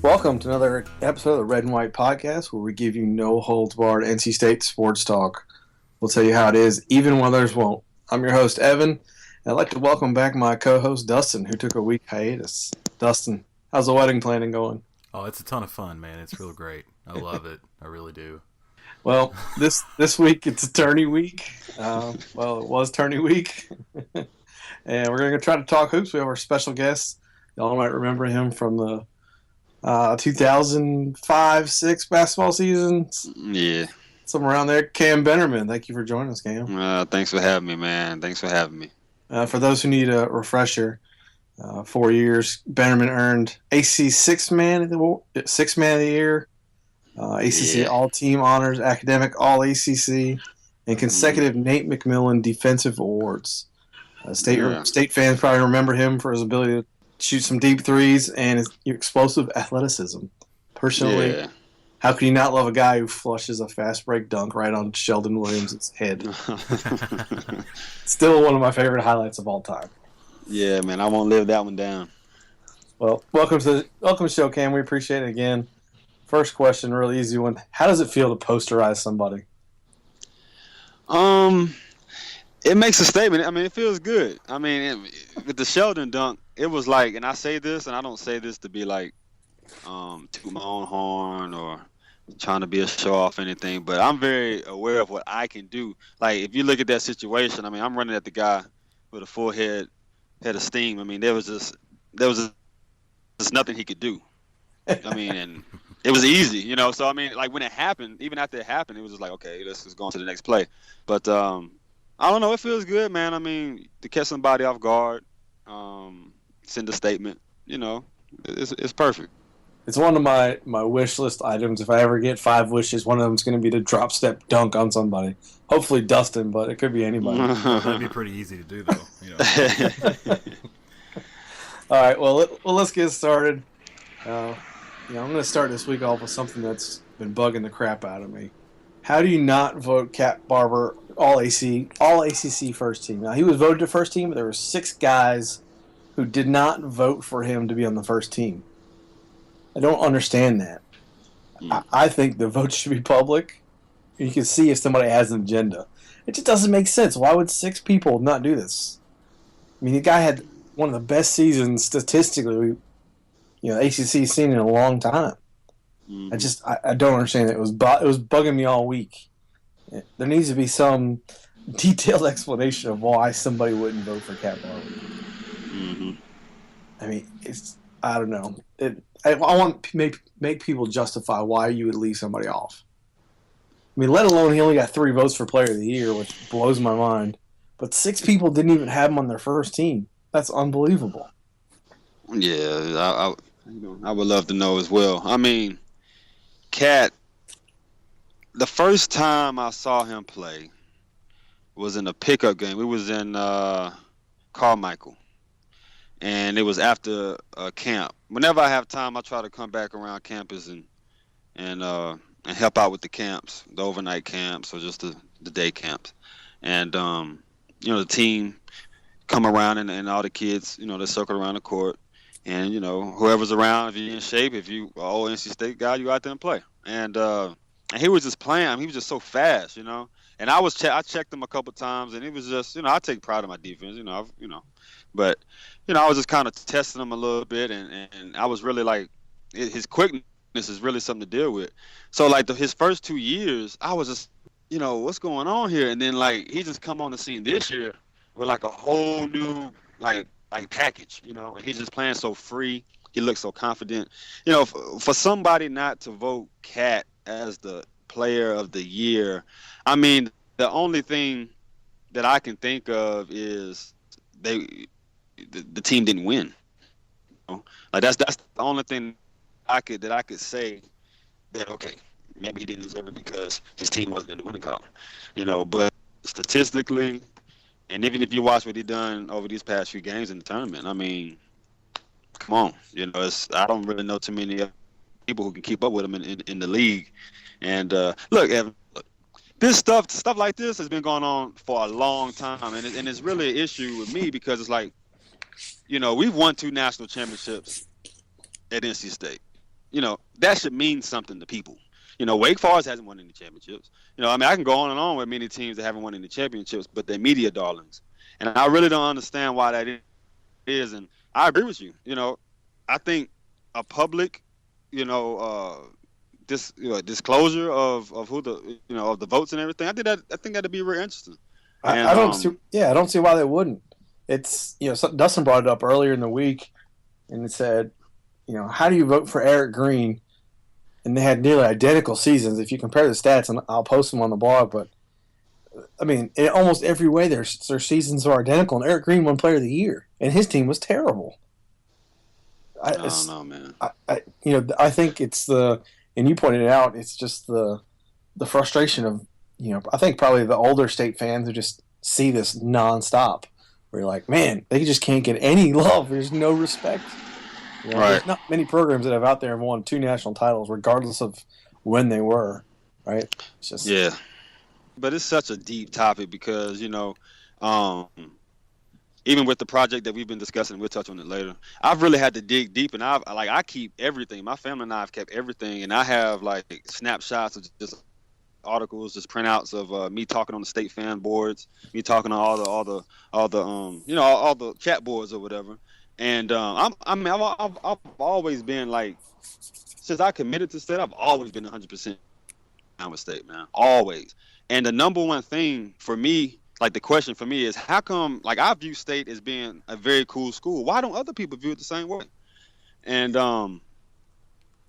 Welcome to another episode of the Red and White Podcast, where we give you no holds barred NC State sports talk. We'll tell you how it is, even when others won't. I'm your host, Evan, and I'd like to welcome back my co-host, Dustin, who took a week hiatus. Dustin, how's the wedding planning going? Oh, it's a ton of fun, man. It's real great. I love it. I really do. Well, this week it's a tourney week. It was tourney week. And we're going to try to talk hoops. We have our special guest. Y'all might remember him from the 2005-06 basketball season. Yeah. Somewhere around there. Cam Bennerman. Thank you for joining us, Cam. Thanks for having me, man. Thanks for having me. For those who need a refresher, 4 years, Bennerman earned ACC Sixth Man of the Year, ACC All-Team Honors, Academic All-ACC, and consecutive Nate McMillan Defensive Awards. State fans probably remember him for his ability to shoot some deep threes and his explosive athleticism. Personally, how can you not love a guy who flushes a fast break dunk right on Sheldon Williams' head? Still one of my favorite highlights of all time. Yeah, man, I won't live that one down. Well, welcome to the show, Cam. We appreciate it again. First question, really easy one. How does it feel to posterize somebody? It makes a statement. I mean, it feels good. I mean, with the Sheldon dunk, it was like, and I say this, and I don't say this to be like, toot my own horn or trying to be a show off or anything, but I'm very aware of what I can do. Like, if you look at that situation, I mean, I'm running at the guy with a full head of steam. I mean, there was just nothing he could do. I mean, and it was easy, you know. So I mean, like when it happened, even after it happened, it was just like, okay, let's just go on to the next play. But I don't know, it feels good, man. I mean, to catch somebody off guard, send a statement, you know, it's perfect. It's one of my wish list items. If I ever get 5 wishes, one of them is going to be to drop step dunk on somebody. Hopefully Dustin, but it could be anybody. That'd be pretty easy to do, though. You know. All right, well, let's get started. I'm going to start this week off with something that's been bugging the crap out of me. How do you not vote Cat Barber all ACC first team? Now, he was voted to first team, but there were 6 guys who did not vote for him to be on the first team. I don't understand that. I think the vote should be public. You can see if somebody has an agenda. It just doesn't make sense. Why would 6 people not do this? I mean, the guy had one of the best seasons statistically, ACC's seen in a long time. Mm-hmm. I don't understand it. It was bugging me all week. There needs to be some detailed explanation of why somebody wouldn't vote for Cat Barber. Mm-hmm. I mean, I don't know. I want to make people justify why you would leave somebody off. I mean, let alone he only got 3 votes for Player of the Year, which blows my mind. But 6 people didn't even have him on their first team. That's unbelievable. Yeah, I would love to know as well. I mean, Cat, the first time I saw him play was in a pickup game. It was in Carmichael. And it was after camp. Whenever I have time, I try to come back around campus and help out with the camps, the overnight camps or just the day camps. And, the team come around and all the kids, they circle around the court. And, whoever's around, if you're in shape, if you are old NC State guy, you go out there and play. And he was just playing. I mean, he was just so fast, And I checked him a couple times, and it was just, I take pride in my defense, But, I was just kind of testing him a little bit, and I was really like, his quickness is really something to deal with. So, like, his first 2 years, I was just, what's going on here? And then, like, he just come on the scene this year with, like, a whole new, like package, and he's just playing so free. He looks so confident. For somebody not to vote Cat as the player of the year, I mean, the only thing that I can think of is the team didn't win. Like that's the only thing I could say that, okay, maybe he didn't deserve it because his team wasn't in the winning column. But statistically, and even if you watch what he done over these past few games in the tournament, I mean, come on, I don't really know too many people who can keep up with him in the league. And look, Evan, this stuff like this has been going on for a long time, and it's really an issue with me because it's like we've won 2 national championships at NC State. That should mean something to people. Wake Forest hasn't won any championships. I can go on and on with many teams that haven't won any championships, but they're media darlings. And I really don't understand why that is. And I agree with you. I think a public, disclosure of who of the votes and everything. I think that'd be real interesting. I don't see why they wouldn't. It's Dustin brought it up earlier in the week, and it said, how do you vote for Eric Green? And they had nearly identical seasons. If you compare the stats, and I'll post them on the blog, but I mean, in almost every way, their seasons are identical. And Eric Green won Player of the Year, and his team was terrible. I don't know, man. I think it's and you pointed it out, it's just the frustration of, I think probably the older State fans who just see this nonstop. Where you're like, man, they just can't get any love. There's no respect. Right. There's not many programs that have out there and won 2 national titles, regardless of when they were. Right? It's just But it's such a deep topic because even with the project that we've been discussing, we'll touch on it later. I've really had to dig deep, and I keep everything. My family and I have kept everything, and I have like snapshots of just articles, just printouts of me talking on the state fan boards, me talking on all the chat boards or whatever. And I've always been like, since I committed to state, I've always been 100% down with state, man, always. And the number one thing for me, like the question for me is, how come, like, I view state as being a very cool school? Why don't other people view it the same way? And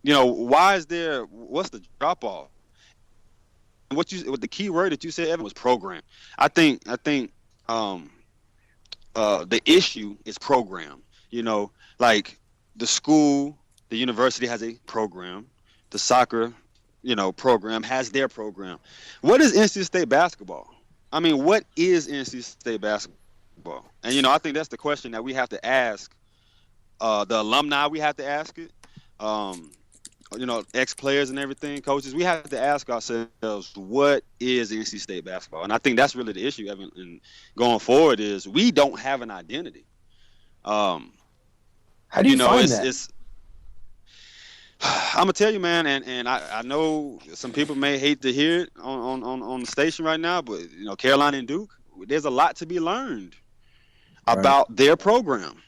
what's the drop off? What the key word that you said, Evan, was program. I think the issue is program. Like the school, the university has a program. The soccer, program has their program. What is NC State basketball? I mean, what is NC State basketball? And I think that's the question that we have to ask. The alumni, we have to ask it. Ex-players and everything, coaches, we have to ask ourselves, what is NC State basketball? And I think that's really the issue, Evan, and going forward is we don't have an identity. How do you find that? I'm gonna tell you, man, and I know some people may hate to hear it on the station right now, but Carolina and Duke, there's a lot to be learned about their program.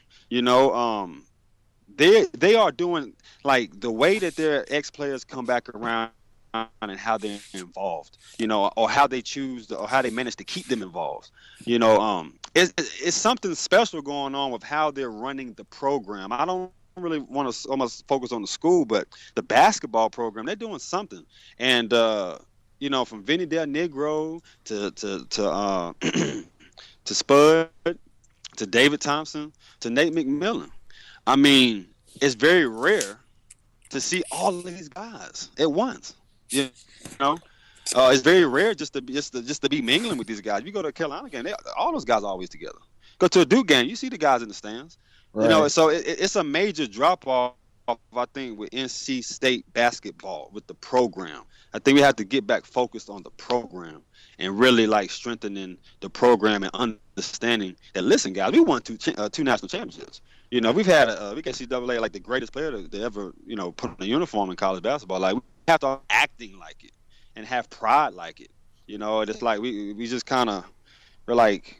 They are doing, like, the way that their ex-players come back around and how they're involved, or how they choose or how they manage to keep them involved. It's something special going on with how they're running the program. I don't really want to almost focus on the school, but the basketball program, they're doing something. And from Vinny Del Negro to Spud to David Thompson to Nate McMillan. I mean, it's very rare to see all of these guys at once. It's very rare just to be mingling with these guys. You go to a Carolina game, all those guys are always together. Go to a Duke game, you see the guys in the stands. Right. So it's a major drop off, I think, with NC State basketball, with the program. I think we have to get back focused on the program and really like strengthening the program and understanding that, listen, guys, we won two national championships. We've had we got NCAA like the greatest player to ever put on a uniform in college basketball. Like, we have to start acting like it and have pride like it. It's like we just kind of, we're like,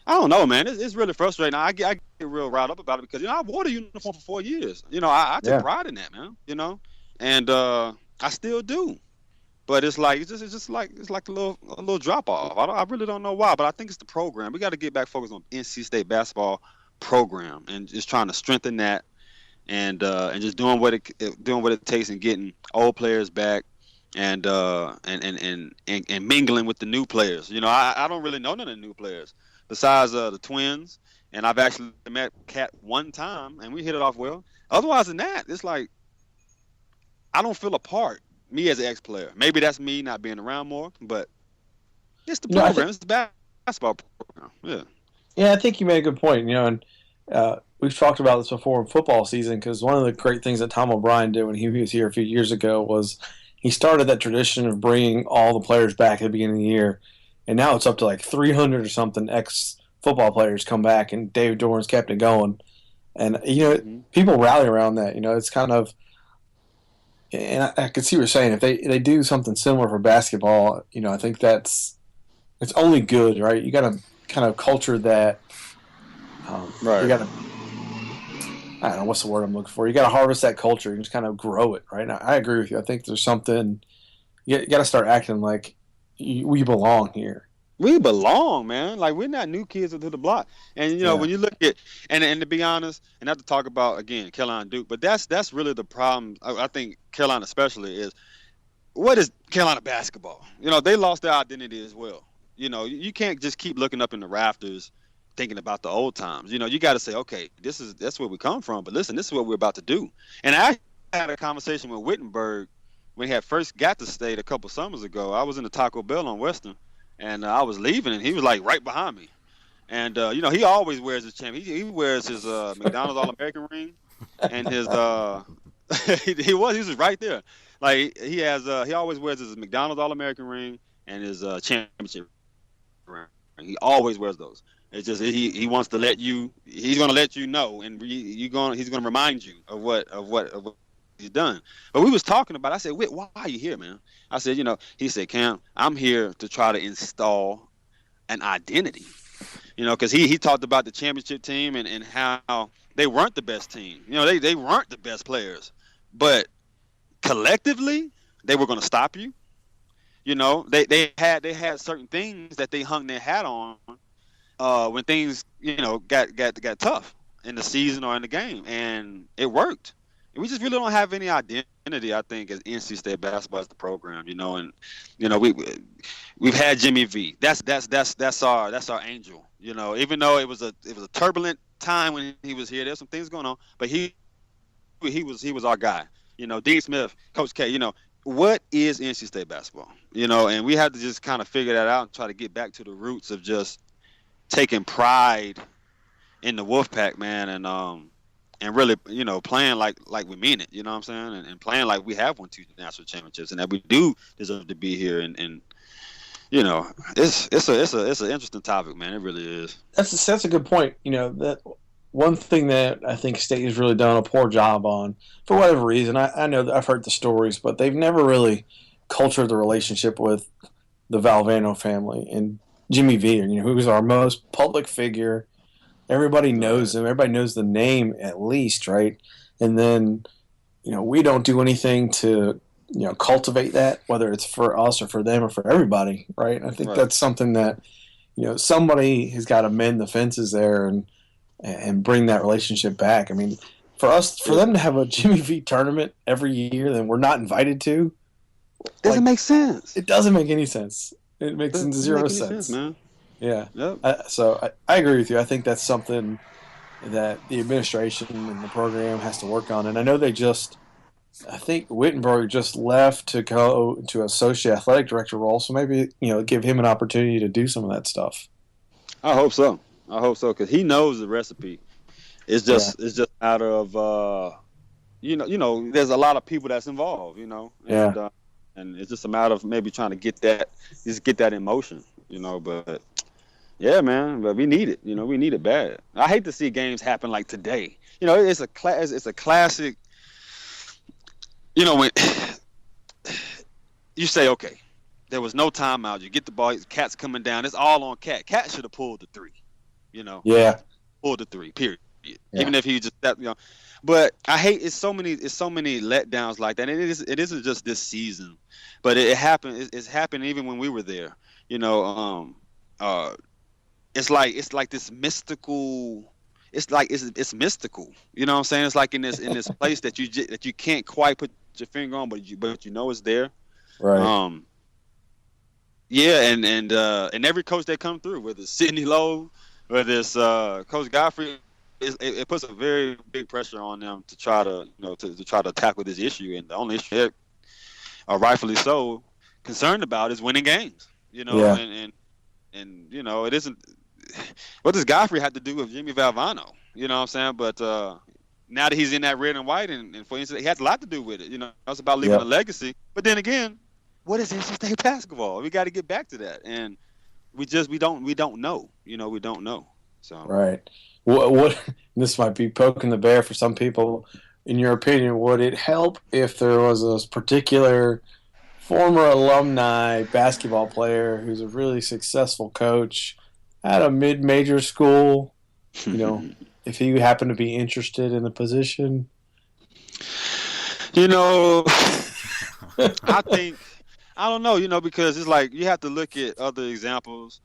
I don't know, man. It's really frustrating. I get real riled up about it because I wore the uniform for 4 years. I took pride in that, man. And I still do. But it's like it's like a little drop off. I really don't know why, but I think it's the program. We got to get back focused on NC State basketball program and just trying to strengthen that, and just doing what it takes and getting old players back, and mingling with the new players. I don't really know none of the new players besides the twins, and I've actually met Kat one time and we hit it off well. Otherwise than that, it's like I don't feel a part. Me as an ex-player, maybe that's me not being around more, but it's the program. It's the basketball program. Yeah, I think you made a good point. And we've talked about this before in football season, because one of the great things that Tom O'Brien did when he was here a few years ago was he started that tradition of bringing all the players back at the beginning of the year, and now it's up to like 300 or something football players come back, and David Dorn's kept it going. And Mm-hmm. people rally around that. It's kind of, and I can see what you're saying. If they do something similar for basketball, I think it's only good, right? You got to kind of culture that. You Right. got to, I don't know what's the word I'm looking for. You got to harvest that culture and just kind of grow it, right? And I agree with you. I think there's something you got to start acting like we belong here. We belong, man. Like, we're not new kids to the block. And Yeah, when you look at and to be honest, and not to talk about again Carolina Duke, but that's really the problem. I think Carolina especially is, what is Carolina basketball? They lost their identity as well. You can't just keep looking up in the rafters thinking about the old times. You got to say, okay, that's where we come from, but listen, this is what we're about to do. And I had a conversation with Wittenberg when he had first got to state a couple summers ago. I was in the Taco Bell on Western, and I was leaving, and he was like right behind me. And he always wears his champion. He wears his McDonald's All-American ring, and his he was right there. Like, he always wears his McDonald's All-American ring and his championship ring. He always wears those. It's just he wants to let you. He's going to let you know, and he's going to remind you of what he's done. But we was talking about. I said, "Whit, why are you here, man?" I said, He said, "Cam, I'm here to try to install an identity." Because he talked about the championship team and how they weren't the best team. They weren't the best players, but collectively they were going to stop you. They had certain things that they hung their hat on when things got tough in the season or in the game, and it worked. And we just really don't have any identity, I think, as NC State basketball as the program. And we've had Jimmy V. That's our angel. Even though it was a turbulent time when he was here, there's some things going on, but he was our guy. Dean Smith, Coach K. What is NC State basketball? And we have to just kind of figure that out and try to get back to the roots of just taking pride in the Wolfpack, man, and really, playing like we mean it. You know what I'm saying? And playing like we have won 2 national championships and that we do deserve to be here. And it's an interesting topic, man. It really is. that's a good point. That one thing that I think State has really done a poor job on, for whatever reason. I know that I've heard the stories, but they've never really cultured the relationship with the Valvano family and Jimmy V, who was our most public figure. Everybody knows him. Everybody knows the name at least, right? And then, we don't do anything to, cultivate that, whether it's for us or for them or for everybody, right? I think that's something that, somebody has got to mend the fences there and bring that relationship back. I mean, for them to have a Jimmy V tournament every year that we're not invited to, doesn't make sense. It doesn't make any sense. It makes zero sense, man. Yeah. Yep. So I agree with you. I think that's something that the administration and the program has to work on. And I know I think Wittenberg just left to go to associate athletic director role. So maybe, give him an opportunity to do some of that stuff. I hope so. Because he knows the recipe. It's just out of, there's a lot of people that's involved, and it's just a matter of maybe trying to get that in motion, but yeah, man, but we need it, we need it bad. I hate to see games happen like today. It's a classic, when you say, okay, there was no timeout, you get the ball, Cat's coming down, it's all on Cat. Cat should have pulled the 3, Yeah. Pulled the 3, period. Yeah. Even if he just but I hate it's so many letdowns like that. And it isn't just this season, but it happened. It's happened even when we were there. It's like this mystical. It's like it's mystical. You know what I'm saying? It's like in this place that you can't quite put your finger on, but it's there. Right. Yeah, and every coach that come through, whether it's Sidney Lowe, whether it's Coach Godfrey. It puts a very big pressure on them to try to to try to tackle this issue, and the only issue they're rightfully so concerned about is winning games. And it isn't. What does Godfrey have to do with Jimmy Valvano? You know what I'm saying? But now that he's in that red and white, and for instance, he has a lot to do with it. It's about leaving a legacy. But then again, what is NC State basketball? We got to get back to that. And we don't know. We don't know. So Right. What this might be poking the bear for some people. In your opinion, would it help if there was a particular former alumni basketball player who's a really successful coach at a mid-major school? You know, if he happened to be interested in the position. you know, I think I don't know. Because it's like you have to look at other examples.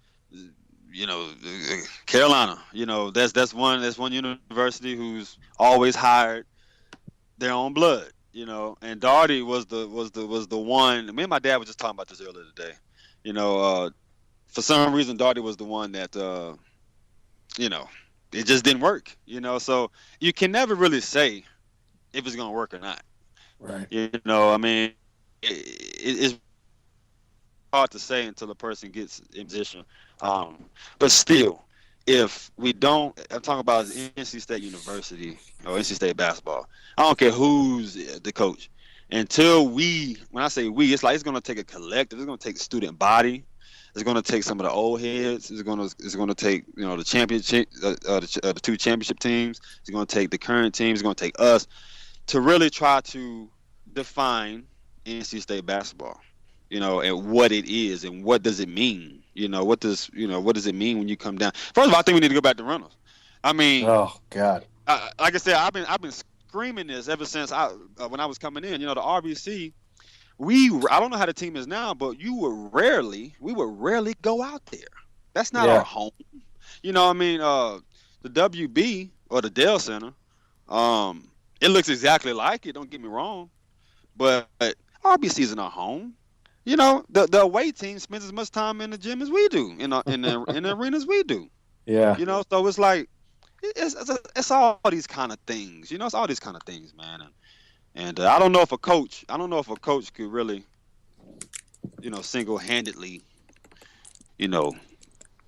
Carolina. That's one university who's always hired their own blood. And Darty was the one. Me and my dad were just talking about this earlier today. For some reason, Darty was the one that it just didn't work. So you can never really say if it's gonna work or not. Right. I mean, it's hard to say until a person gets in position. But still, if we don't, I'm talking about NC State University or NC State basketball. I don't care who's the coach. Until when I say we, it's like it's going to take a collective. It's going to take the student body. It's going to take some of the old heads. It's going to take the championship, the two championship teams. It's going to take the current teams. It's going to take us to really try to define NC State basketball. And what it is and what does it mean? What does it mean when you come down? First of all, I think we need to go back to rentals. I mean, oh God, like I said, I've been screaming this ever since when I was coming in. The RBC, I don't know how the team is now, but we would rarely go out there. That's not our home. The WB or the Dell Center, it looks exactly like it. Don't get me wrong, but RBC isn't our home. The away team spends as much time in the gym as we do, in the arena as we do. Yeah. So it's like it's all these kind of things. It's all these kind of things, man. And I don't know if a coach could really, single-handedly,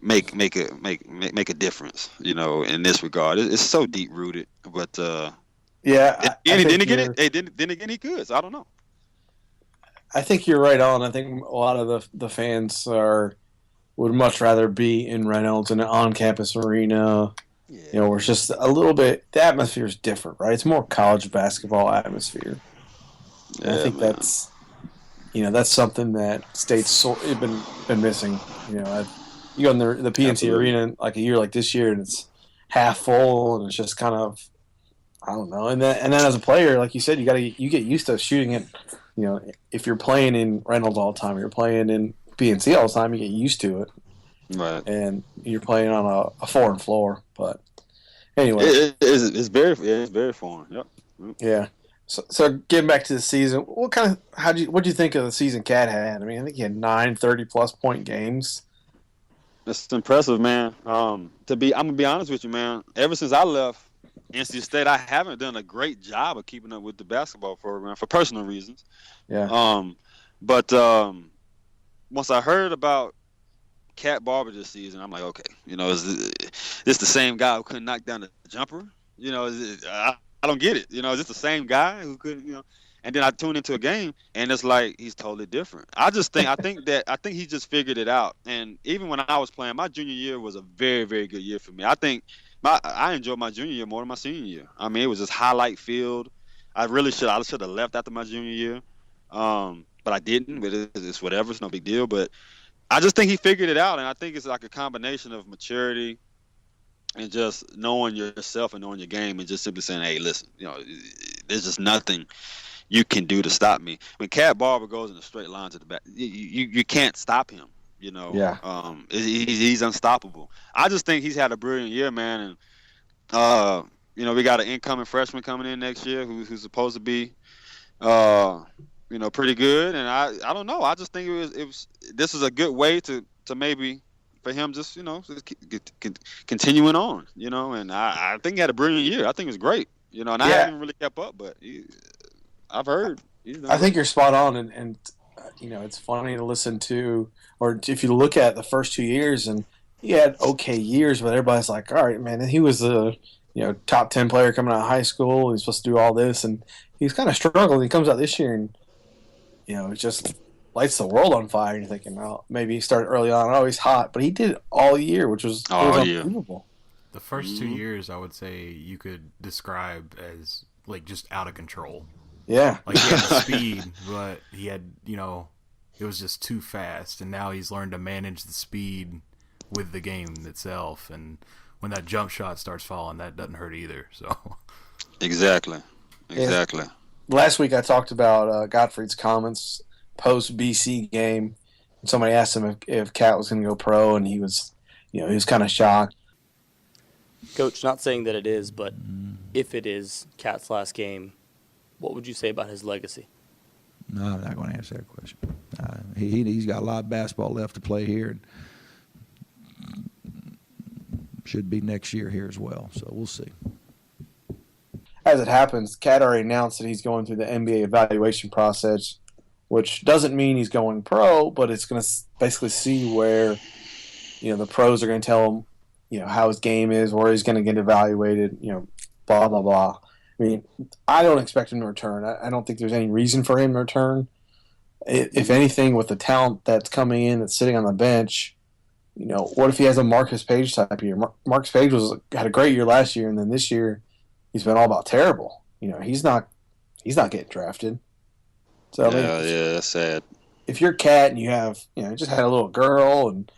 make a difference, in this regard. It's so deep rooted, but yeah. Then again, he could. So I don't know. I think you're right on. I think a lot of the fans would much rather be in Reynolds in an on-campus arena. Yeah. Where it's just a little bit. The atmosphere is different, right? It's more college basketball atmosphere. Yeah, I think that's something that State's been missing. You go in the PNC Arena like a year like this year, and it's half full, and it's just kind of, I don't know. And then as a player, like you said, you get used to shooting it. If you're playing in Reynolds all the time, you're playing in PNC all the time, you get used to it. Right. And you're playing on a foreign floor. But anyway. It's very foreign. Yep. Yeah. So getting back to the season, what do you think of the season Cat had? I mean, I think he had 9 30-plus point games. That's impressive, man. I'm gonna be honest with you, man. Ever since I left NC State, I haven't done a great job of keeping up with the basketball program for personal reasons. Yeah. But once I heard about Cat Barber this season, I'm like, okay, is this the same guy who couldn't knock down the jumper? I don't get it. Is this the same guy who couldn't, And then I tune into a game, and it's like he's totally different. I think he just figured it out. And even when I was playing, my junior year was a very, very good year for me. I think I enjoyed my junior year more than my senior year. I mean, it was just highlight field. I should have left after my junior year, but I didn't. But it's whatever. It's no big deal. But I just think he figured it out, and I think it's like a combination of maturity and just knowing yourself and knowing your game, and just simply saying, "Hey, listen, there's just nothing you can do to stop me." When Cat Barber goes in a straight line to the back, you can't stop him. Yeah. He's unstoppable. I just think he's had a brilliant year, man. And we got an incoming freshman coming in next year who's supposed to be, pretty good. And I don't know. I just think this is a good way to maybe for him just continuing on. And I think he had a brilliant year. I think it was great. And I haven't really kept up, but I've heard. I think you're spot on, and it's funny to listen to, or if you look at the first 2 years, and he had okay years, but everybody's like, all right, man, he was a top 10 player coming out of high school. He's supposed to do all this, and he's kind of struggled. He comes out this year, and it's just lights the world on fire. And you're thinking, well, maybe he started early on. Oh, he's hot, but he did it all year, which was unbelievable. The first 2 years, I would say you could describe as like just out of control. Yeah, like he had the speed, but he had it was just too fast. And now he's learned to manage the speed with the game itself. And when that jump shot starts falling, that doesn't hurt either. So exactly. Yeah. Last week I talked about Gottfried's comments post BC game. Somebody asked him if Cat was going to go pro, and he was kind of shocked. Coach, not saying that it is, but if it is Cat's last game, what would you say about his legacy? No, I'm not going to answer that question. He's got a lot of basketball left to play here, and should be next year here as well. So we'll see. As it happens, Cat already announced that he's going through the NBA evaluation process, which doesn't mean he's going pro, but it's going to basically see where the pros are going to tell him how his game is, where he's going to get evaluated, blah, blah, blah. I mean, I don't expect him to return. I don't think there's any reason for him to return. If anything, with the talent that's coming in, that's sitting on the bench, what if he has a Marcus Page type year? Marcus Page had a great year last year, and then this year he's been all about terrible. He's not getting drafted. So that's sad. If you're Cat and you have just had a little girl, and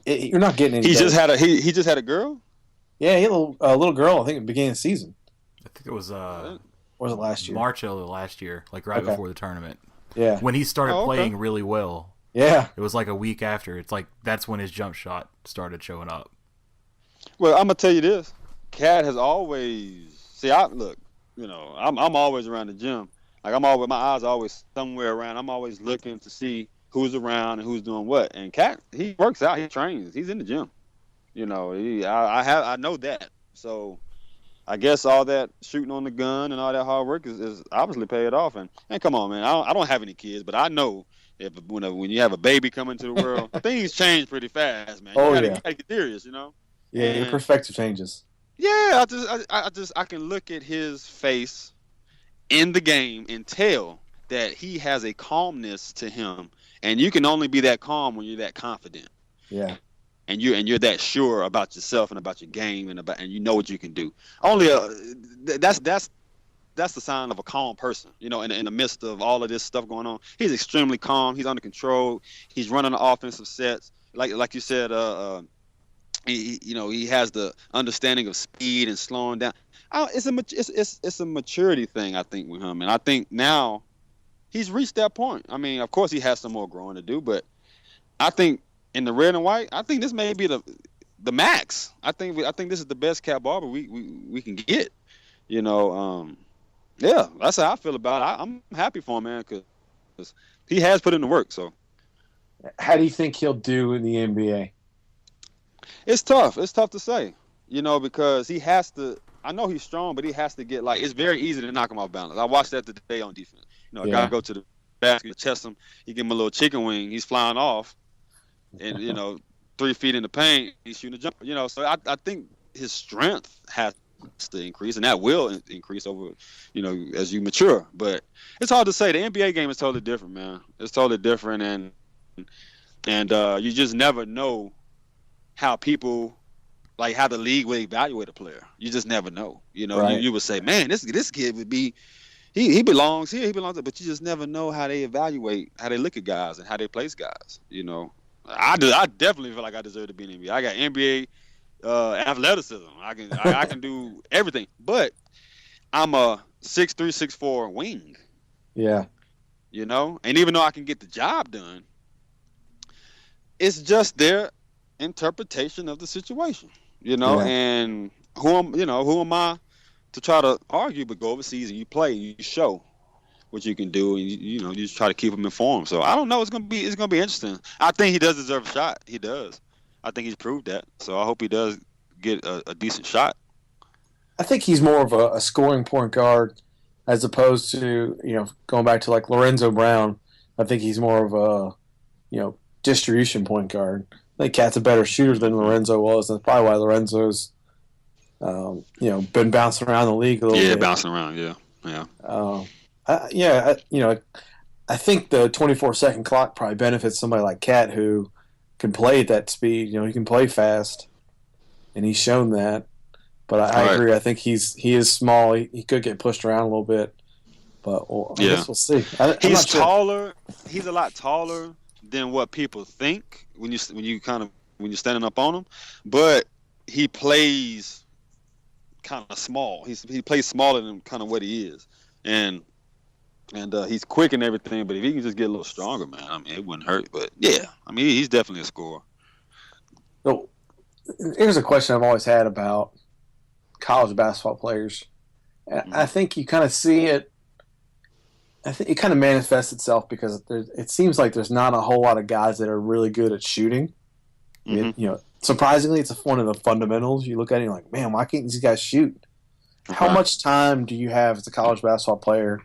you're not getting any. He just had a girl. Yeah, he had a little girl. I think at the beginning of the season. I think it was or was it last year? March of last year, like right before the tournament. Yeah, when he started playing really well. Yeah, it was like a week after. It's like that's when his jump shot started showing up. Well, I'm gonna tell you this: Cat has always I'm always around the gym. Like my eyes are always somewhere around. I'm always looking to see who's around and who's doing what. And Cat, he works out, he trains, he's in the gym. I know that. So I guess all that shooting on the gun and all that hard work is obviously paid off. And come on, man, I don't have any kids, but I know when you have a baby come into the world, things change pretty fast, man. You gotta get serious, Yeah, your perspective changes. Yeah, I can look at his face in the game and tell that he has a calmness to him, and you can only be that calm when you're that confident. Yeah. And you're that sure about yourself and about your game and you know what you can do. Only that's the sign of a calm person. In the midst of all of this stuff going on, he's extremely calm. He's under control. He's running the offensive sets, like you said. He has the understanding of speed and slowing down. It's a maturity thing, I think, with him, and I think now he's reached that point. I mean, of course, he has some more growing to do, but I think in the red and white, I think this may be the max. I think this is the best Cat Barber we can get. Yeah, that's how I feel about it. I'm happy for him, man, because he has put in the work. So, how do you think he'll do in the NBA? It's tough. It's tough to say, because he has to. I know he's strong, but he has to get it's very easy to knock him off balance. I watched that today on defense. A guy go to the basket, chest him, you give him a little chicken wing, he's flying off, and 3 feet in the paint, he's shooting a jumper. So I think his strength has to increase, and that will increase over, as you mature. But it's hard to say. The NBA game is totally different, man. It's totally different, and you just never know how people. How the league would evaluate a player. You just never know. Right. You would say, man, this kid would be, he belongs here, he belongs there, but you just never know how they evaluate, how they look at guys and how they place guys. I definitely feel like I deserve to be in the NBA. I got NBA athleticism. I can do everything, but I'm a 6'3", 6'4" wing. Yeah. And even though I can get the job done, it's just their interpretation of the situation. And who am I to try to argue? But go overseas and you play, and you show what you can do, and you just try to keep them informed. So I don't know. It's gonna be interesting. I think he does deserve a shot. He does. I think he's proved that. So I hope he does get a decent shot. I think he's more of a scoring point guard as opposed to going back to Lorenzo Brown. I think he's more of a distribution point guard. I think Cat's a better shooter than Lorenzo was, and that's probably why Lorenzo's, been bouncing around the league a little bit. Yeah, bouncing around, yeah. I think the 24-second clock probably benefits somebody like Cat who can play at that speed. You know, he can play fast, and he's shown that. But I Right. agree. I think he is small. He could get pushed around a little bit. But I guess we'll see. I'm He's not sure. taller. He's a lot taller than what people think when you're standing up on him. But he plays kind of small. He plays smaller than kind of what he is, and he's quick and everything. But if he can just get a little stronger, man, I mean, it wouldn't hurt. But yeah, I mean, he's definitely a scorer. So, here's a question I've always had about college basketball players. I think you kind of see it. I think it kind of manifests itself because it seems like there's not a whole lot of guys that are really good at shooting. Surprisingly, it's one of the fundamentals. You look at it and you're like, man, why can't these guys shoot? How much time do you have as a college basketball player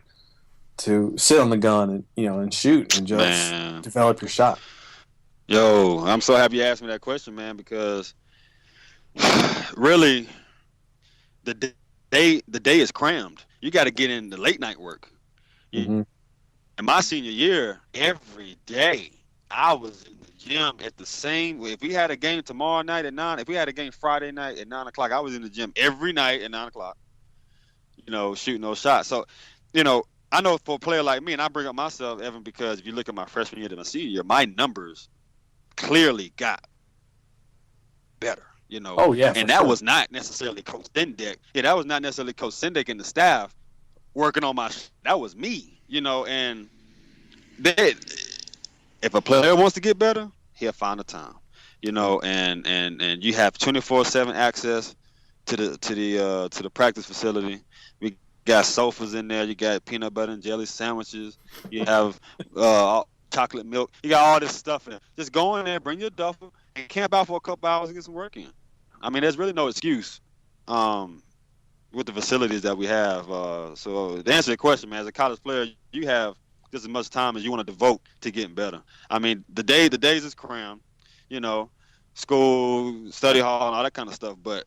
to sit on the gun and shoot and just develop your shot? Yo, I'm so happy you asked me that question, man, because really the day is crammed. You got to get in the late night work. In my senior year, every day I was in the gym at the same. If we had a game tomorrow night at 9, if we had a game Friday night at 9 o'clock, I was in the gym every night at 9 o'clock. Shooting those shots. So, I know for a player like me, and I bring up myself, Evan, because if you look at my freshman year to my senior year, my numbers clearly got better. Oh yeah, and that was not necessarily Coach Sendek. Yeah, that was not necessarily Coach Sendek and the staff working on that was me. And if a player wants to get better, he'll find the time. And you have 24/7 access to the practice facility. We got sofas in there. You got peanut butter and jelly sandwiches. You have chocolate milk. You got all this stuff in there. Just go in there, bring your duffel, and camp out for a couple hours and get some work in. I mean, there's really no excuse with the facilities that we have. So to answer your question, man, as a college player, you have just as much time as you want to devote to getting better. I mean, the days is crammed, school, study hall, and all that kind of stuff. But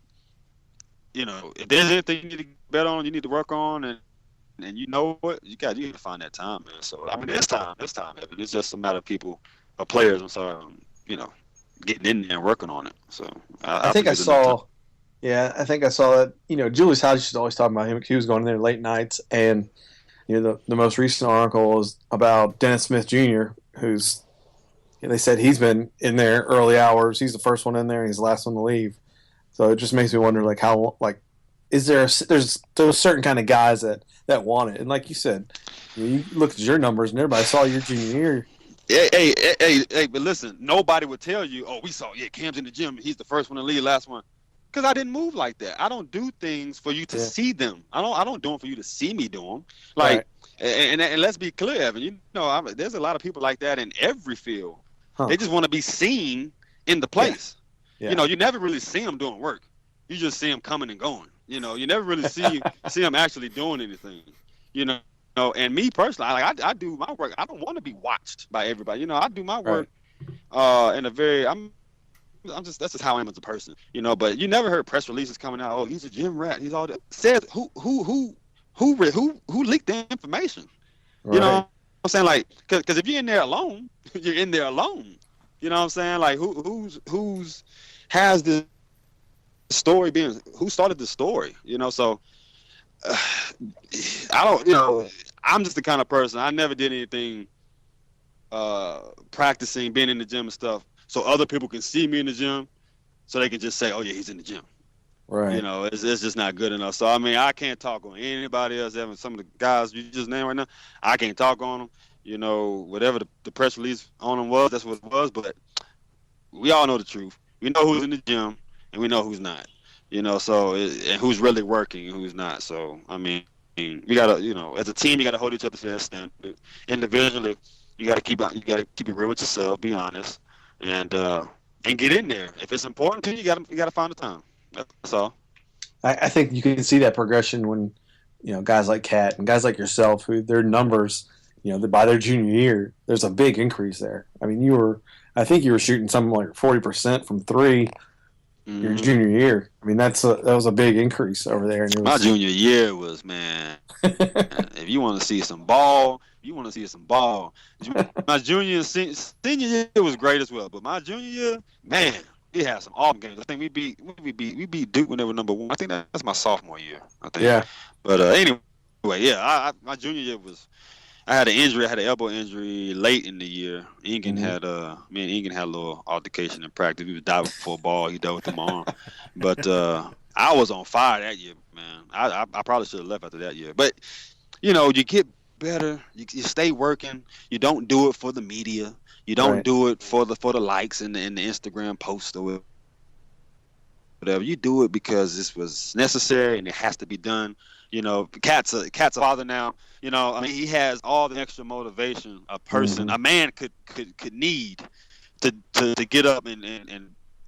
if there's anything you need to get better on, you need to work on, and you know what, you got to find that time, man. So I mean, this time, it's just a matter of players. I'm sorry, getting in there and working on it. So I think I saw. Yeah, I think I saw that. Julius Hodges is always talking about him. He was going in there late nights, and the most recent article was about Dennis Smith Jr., who's they said he's been in there early hours. He's the first one in there, and he's the last one to leave. So it just makes me wonder, how is there's certain kind of guys that want it, and like you said, you look at your numbers, and everybody saw your junior year. Hey, but listen, nobody would tell you, we saw, Cam's in the gym, he's the first one to leave, last one. Because I didn't move like that. I don't do things for you to see them. I don't do them for you to see me do them. And let's be clear, Evan. There's a lot of people like that in every field. They just want to be seen in the place. Yeah. You never really see them doing work. You just see them coming and going. You never really see them actually doing anything. And me personally, I do my work. I don't want to be watched by everybody. I do my work in a very that's just how I am as a person, But you never heard press releases coming out. Oh, he's a gym rat. He's all that. Said who leaked the information? Right. You know what I'm saying? Because if you're in there alone, you're in there alone. You know what I'm saying? Who's has this story being? Who started the story? So I don't. I'm just the kind of person. I never did anything practicing, being in the gym and stuff, so other people can see me in the gym, so they can just say, "Oh yeah, he's in the gym." Right. It's just not good enough. So I mean, I can't talk on anybody else. Even some of the guys you just named right now, I can't talk on them. Whatever the press release on them was, that's what it was. But we all know the truth. We know who's in the gym, and we know who's not. So and who's really working and who's not. So I mean, we gotta, as a team, you gotta hold each other to that standard. Individually, you gotta keep it real with yourself, be honest, and get in there. If it's important to you, you gotta find the time. That's all. I think you can see that progression when guys like Cat and guys like yourself, who their numbers, by their junior year, there's a big increase there. I mean, I think you were shooting something like 40% from three. your junior year. I mean, that was a big increase over there. And it My was junior year was, man. If you want to see some ball, My junior and senior year was great as well, but my junior year, man, we had some awesome games. I think we beat Duke when they were number one. I think that's my sophomore year. I think. yeah. But anyway, yeah, my junior year was. I had an injury. I had an elbow injury late in the year. Ingen had me and Ingen had a little altercation in practice. We was diving for a ball. He dealt with my arm, but I was on fire that year, man. I probably should have left after that year, but you get better. You stay working. You don't do it for the media. You don't do it for the likes and the Instagram post or whatever. You do it because this was necessary and it has to be done. Cat's a father now. I mean, he has all the extra motivation a person, a man could need to get up and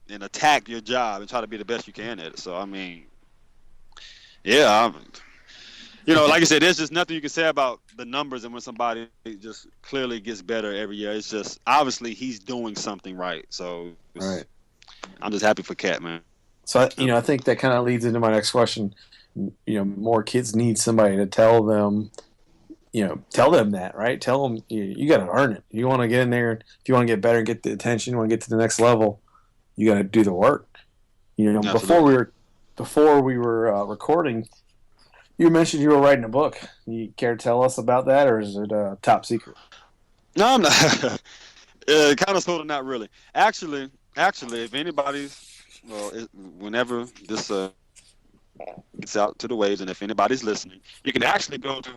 attack your job and try to be the best you can at it. So I mean, yeah, like I said, there's just nothing you can say about the numbers and when somebody just clearly gets better every year. It's just obviously he's doing something right. So I'm just happy for Cat, man. So I think that kind of leads into my next question. More kids need somebody to tell them that, right? Tell them you got to earn it. You want to get in there. If you want to get better and get the attention, you want to get to the next level, you got to do the work. Before we were recording, you mentioned you were writing a book. You care to tell us about that, or is it top secret? No, I'm not. Kind of, sort of, not really. Actually, if anybody's, whenever this gets out to the waves, and if anybody's listening, you can actually go to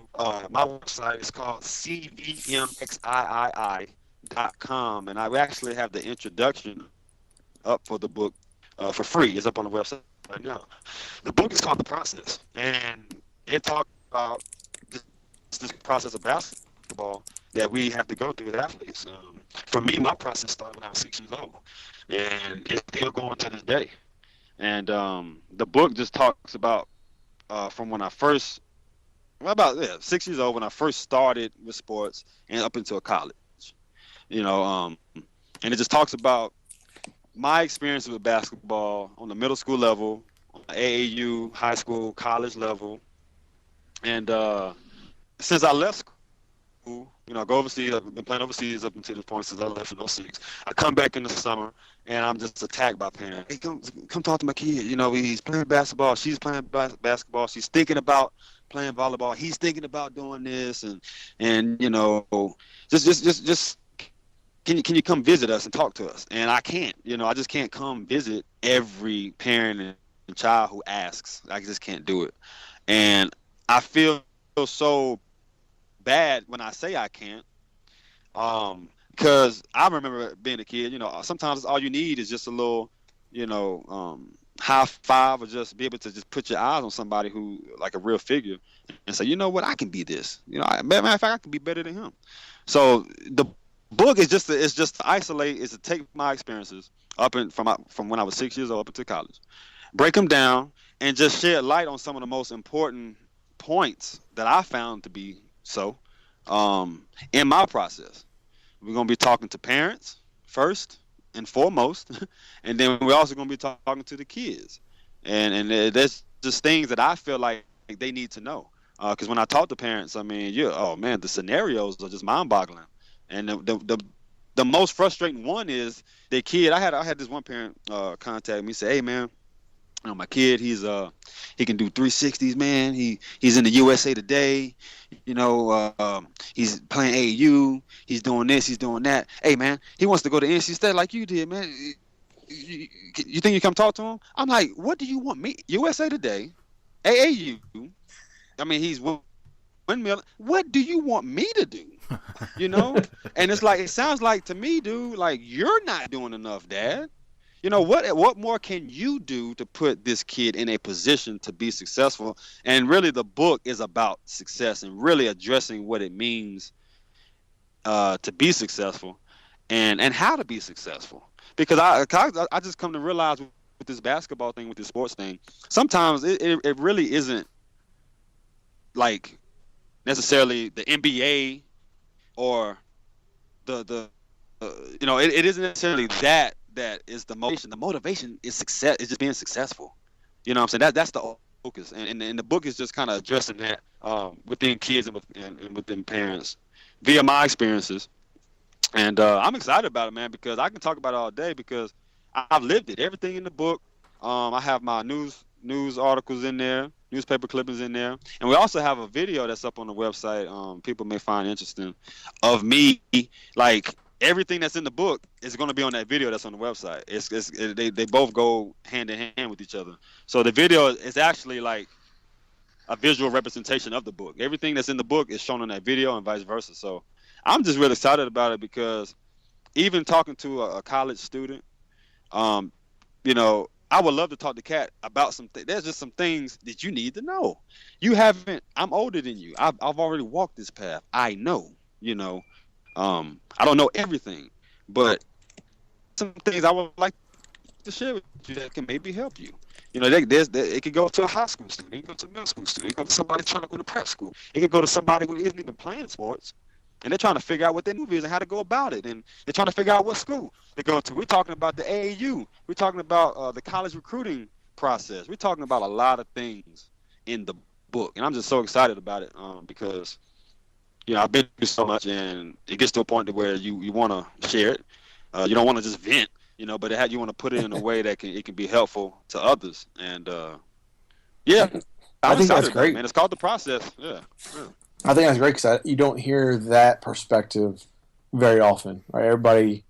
my website. It's called cvmxii.com, and I actually have the introduction up for the book for free. It's up on the website right now. The book is called The Process, and it talks about this process of basketball that we have to go through as athletes. For me, my process started when I was 6 years old, and it's still going to this day. And the book just talks about from when I first, 6 years old, when I first started with sports and up until college. And it just talks about my experience with basketball on the middle school level, on the AAU, high school, college level. And since I left school, I go overseas. I've been playing overseas up until this point since I left in 06. I come back in the summer, and I'm just attacked by parents. Hey, come talk to my kid. He's playing basketball. She's playing basketball. She's thinking about playing volleyball. He's thinking about doing this, and just can you come visit us and talk to us? And I can't. I just can't come visit every parent and child who asks. I just can't do it, and I feel so bad when I say I can't, because I remember being a kid. Sometimes all you need is just a little, high five, or just be able to just put your eyes on somebody who, like a real figure, and say, you know what, I can be this. Matter of fact, I can be better than him. So the book is just to isolate, is to take my experiences from when I was 6 years old up until college, break them down, and just shed light on some of the most important points that I found to be so in my process. We're going to be talking to parents first and foremost, and then we're also going to be talking to the kids, and there's just things that I feel like they need to know, because when I talk to parents, I mean, the scenarios are just mind-boggling, and the most frustrating one is the kid. I had this one parent contact me, say, hey man, my kid, he can do 360s, man. He's in the USA Today. He's playing AAU. He's doing this. He's doing that. Hey, man, he wants to go to NC State like you did, man. You think you come talk to him? I'm like, what do you want me? USA Today, AAU. I mean, he's windmill. What do you want me to do? And it's like, it sounds like to me, dude, like you're not doing enough, Dad. What more can you do to put this kid in a position to be successful? And really, the book is about success and really addressing what it means to be successful and how to be successful. Because I just come to realize with this basketball thing, with this sports thing, sometimes it really isn't like necessarily the NBA or it isn't necessarily that that is the motivation. The motivation is success. Is just being successful. You know what I'm saying? That's the focus, and the book is just kind of addressing that within kids and within parents via my experiences. And I'm excited about it, man, because I can talk about it all day because I've lived it. Everything in the book. I have my news articles in there, newspaper clippings in there, and we also have a video that's up on the website. People may find interesting of me. Like everything that's in the book is going to be on that video that's on the website. They both go hand in hand with each other. So the video is actually like a visual representation of the book. Everything that's in the book is shown on that video and vice versa. So I'm just really excited about it because even talking to a college student, you know, I would love to talk to Kat about something. There's just some things that you need to know. You haven't. I'm older than you. I've already walked this path. I know. You know, I don't know everything, but some things I would like to share with you that can maybe help you. You know, it could go to a high school student, it could go to a middle school student, it could go to somebody trying to go to prep school, it could go to somebody who isn't even playing sports, and they're trying to figure out what their move is and how to go about it, and they're trying to figure out what school to go to. We're talking about the AAU, we're talking about the college recruiting process, we're talking about a lot of things in the book, and I'm just so excited about it because, you know, I've been through so much, and it gets to a point to where you want to share it. You don't want to just vent. You know, but you want to put it in a way that it can be helpful to others. And yeah, I think that's great, man. It's called The Process. Yeah. I think that's great because you don't hear that perspective very often, right? Everybody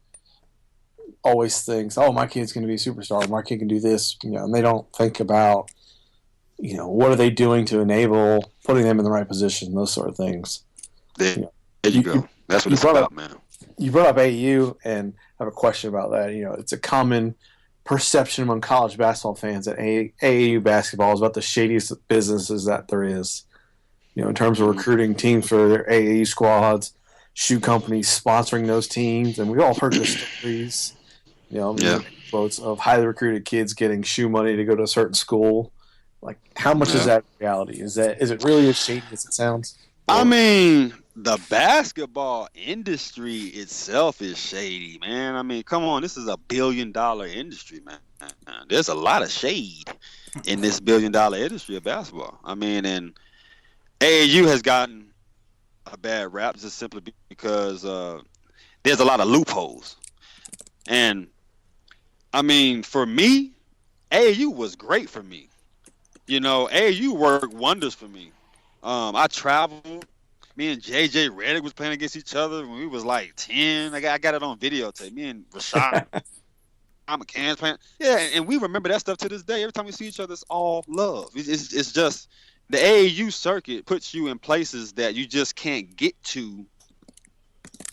always thinks, "Oh, my kid's going to be a superstar. My kid can do this," you know, and they don't think about, you know, what are they doing to enable putting them in the right position, those sort of things. There you go. That's what it's about, man. You brought up AAU, and I have a question about that. You know, it's a common perception among college basketball fans that AAU basketball is about the shadiest businesses that there is. You know, in terms of recruiting teams for their AAU squads, shoe companies sponsoring those teams, and we've all heard the stories. You know, quotes of highly recruited kids getting shoe money to go to a certain school. Like, how much is that reality? Is it really as shady as it sounds? I mean, the basketball industry itself is shady, man. I mean, come on, this is a $1 billion industry, man. There's a lot of shade in this $1 billion industry of basketball. I mean, and AAU has gotten a bad rap just simply because there's a lot of loopholes. And, I mean, for me, AAU was great for me. You know, AAU worked wonders for me. I traveled. Me and JJ Redick was playing against each other when we was like 10. I got it on videotape. Me and Rashad, I'm a Cans fan. Yeah, and we remember that stuff to this day. Every time we see each other, it's all love. It's just the AAU circuit puts you in places that you just can't get to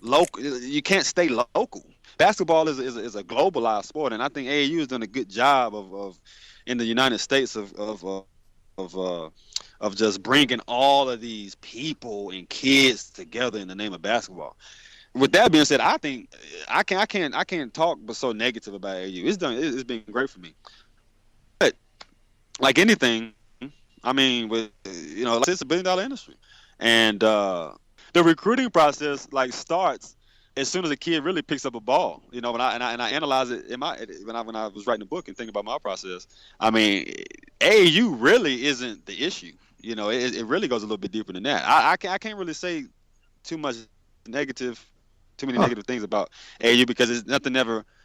local. You can't stay local. Basketball is a globalized sport, and I think AAU has done a good job of in the United States of just bringing all of these people and kids together in the name of basketball. With that being said, I think I can't talk but so negative about AAU. It's been great for me. But like anything, I mean, with you know, it's a $1 billion industry, and the recruiting process like starts as soon as a kid really picks up a ball. You know, when I analyze it when I was writing the book and thinking about my process. I mean, AAU really isn't the issue. You know, it really goes a little bit deeper than that. I can't really say too many negative things about AAU because it's nothing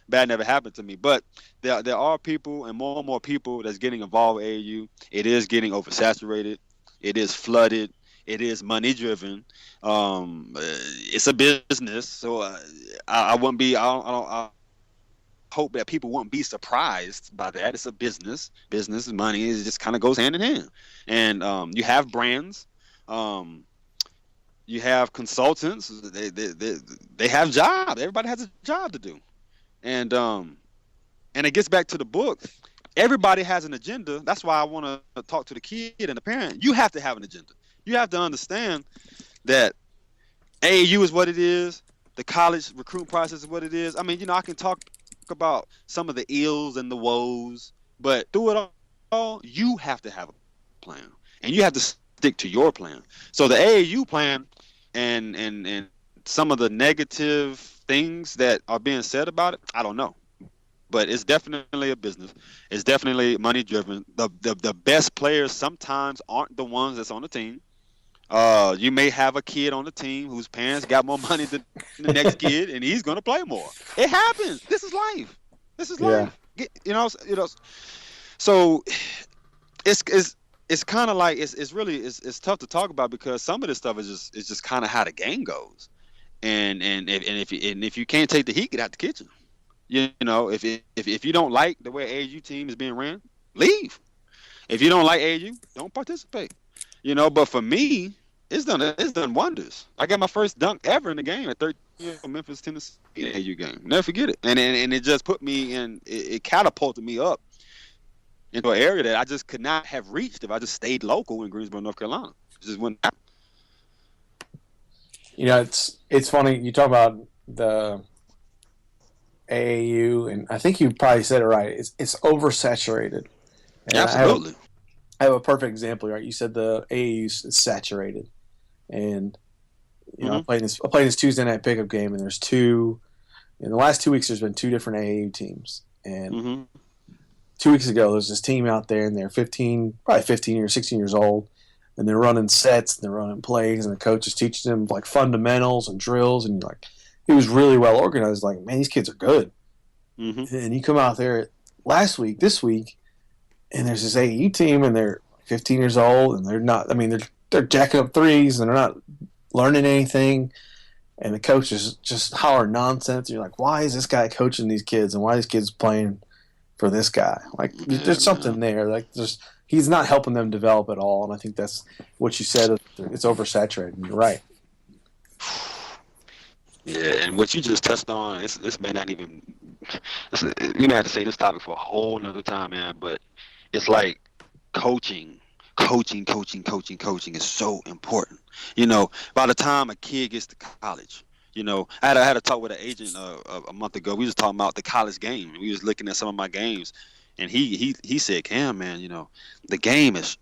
bad never happened to me. But there are people and more people that's getting involved with AAU. It is getting oversaturated. It is flooded. It is money driven. It's a business, so I wouldn't be. I hope that people won't be surprised by that. It's a business. Business and money just kind of goes hand in hand. And you have brands. You have consultants. They have jobs. Everybody has a job to do. And it gets back to the book. Everybody has an agenda. That's why I want to talk to the kid and the parent. You have to have an agenda. You have to understand that AAU is what it is. The college recruiting process is what it is. I mean, you know, I can talk about some of the ills and the woes, but through it all, you have to have a plan, and you have to stick to your plan. So the AAU plan and some of the negative things that are being said about it, I don't know. but it's definitely a business. It's definitely money driven. The best players sometimes aren't the ones that's on the team. You may have a kid on the team whose parents got more money than the next kid, and he's going to play more. It happens. This is life. This is Yeah. life. You know. So it's kind of like it's really tough to talk about because some of this stuff is just kind of how the game goes. And if you can't take the heat, get out the kitchen. You know, if you don't like the way AAU team is being ran, leave. If you don't like AAU, don't participate. You know, but for me, it's done wonders. I got my first dunk ever in the game at 13 years old, Memphis, Tennessee AAU game. Never forget it. And it just put me in. It catapulted me up into an area that I just could not have reached if I just stayed local in Greensboro, North Carolina. It just wouldn't happen. You know, it's funny. You talk about the AAU, and I think you probably said it right. It's oversaturated. And Absolutely. I have a perfect example, right? You said the AAU is saturated, and you know, I played this Tuesday night pickup game, and there's two. In the last 2 weeks, there's been two different AAU teams, and 2 weeks ago, there's this team out there, and they're probably 15 or 16 years old, and they're running sets, and they're running plays, and the coach is teaching them like fundamentals and drills, and you're like, he was really well organized. Like, man, these kids are good. And you come out there this week, and there's this AAU team, and they're 15 years old, and they're not. I mean, they're jacking up threes, and they're not learning anything. And the coach is just hollering nonsense. You're like, why is this guy coaching these kids, and why are these kids playing for this guy? Like, there's something there. Like, he's not helping them develop at all. And I think that's what you said. It's oversaturated. You're right. Yeah, and what you just touched on, this may not even. You may have to say this topic for a whole nother time, man. But it's like coaching is so important. You know, by the time a kid gets to college, you know, I had a talk with an agent a month ago. We was talking about the college game, and we was looking at some of my games, and he said, Cam, man, you know, the game has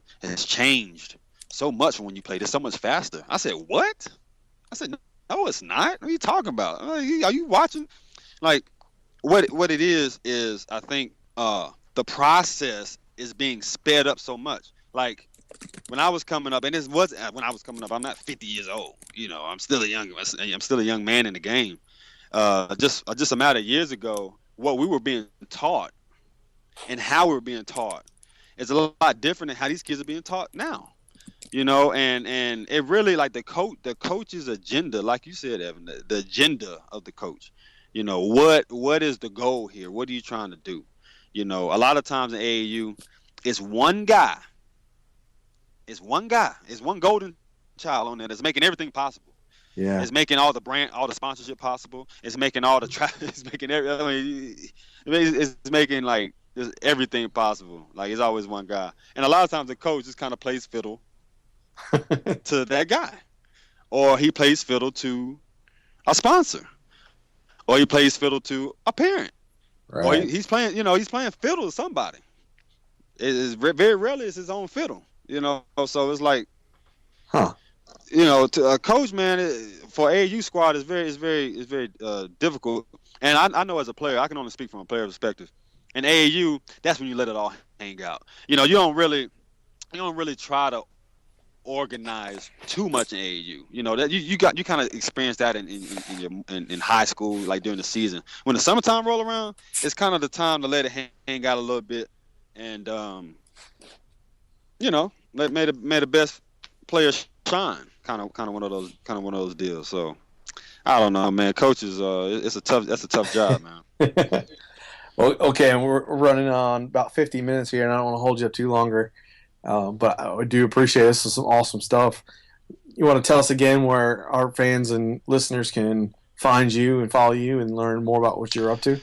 changed so much from when you played. It's so much faster. I said, what? I said, no, it's not. What are you talking about? Are you watching? Like, what it is I think the process is being sped up so much. Like, when I was coming up, and this was when I was coming up, I'm not 50 years old. You know, I'm still a young man in the game. Just a matter of years ago, what we were being taught and how we were being taught is a lot different than how these kids are being taught now. You know, and it really, like, the coach's agenda, like you said, Evan, the agenda of the coach. You know, what is the goal here? What are you trying to do? You know, a lot of times in AAU, it's one guy. It's one golden child on there that's making everything possible. Yeah. It's making all the sponsorship possible. It's making all the it's making it's making like just everything possible. Like, it's always one guy. And a lot of times the coach just kind of plays fiddle to that guy. Or he plays fiddle to a sponsor. Or he plays fiddle to a parent. Right. Or he's playing fiddle to somebody. Very rarely it's his own fiddle. You know, so it's like, you know, to a coach, man, for AAU squad is very difficult. And I know as a player, I can only speak from a player perspective. In AAU, that's when you let it all hang out. You know, you don't really try to organize too much in AAU. You know, that you kind of experience that in high school, like during the season. When the summertime roll around, it's kind of the time to let it hang out a little bit, and you know, may the best player shine. Kind of one of those deals. So I don't know, man. Coaches, that's a tough job, man. Well, okay, and we're running on about 50 minutes here, and I don't want to hold you up too longer. But I do appreciate this. This is some awesome stuff. You want to tell us again where our fans and listeners can find you and follow you and learn more about what you're up to?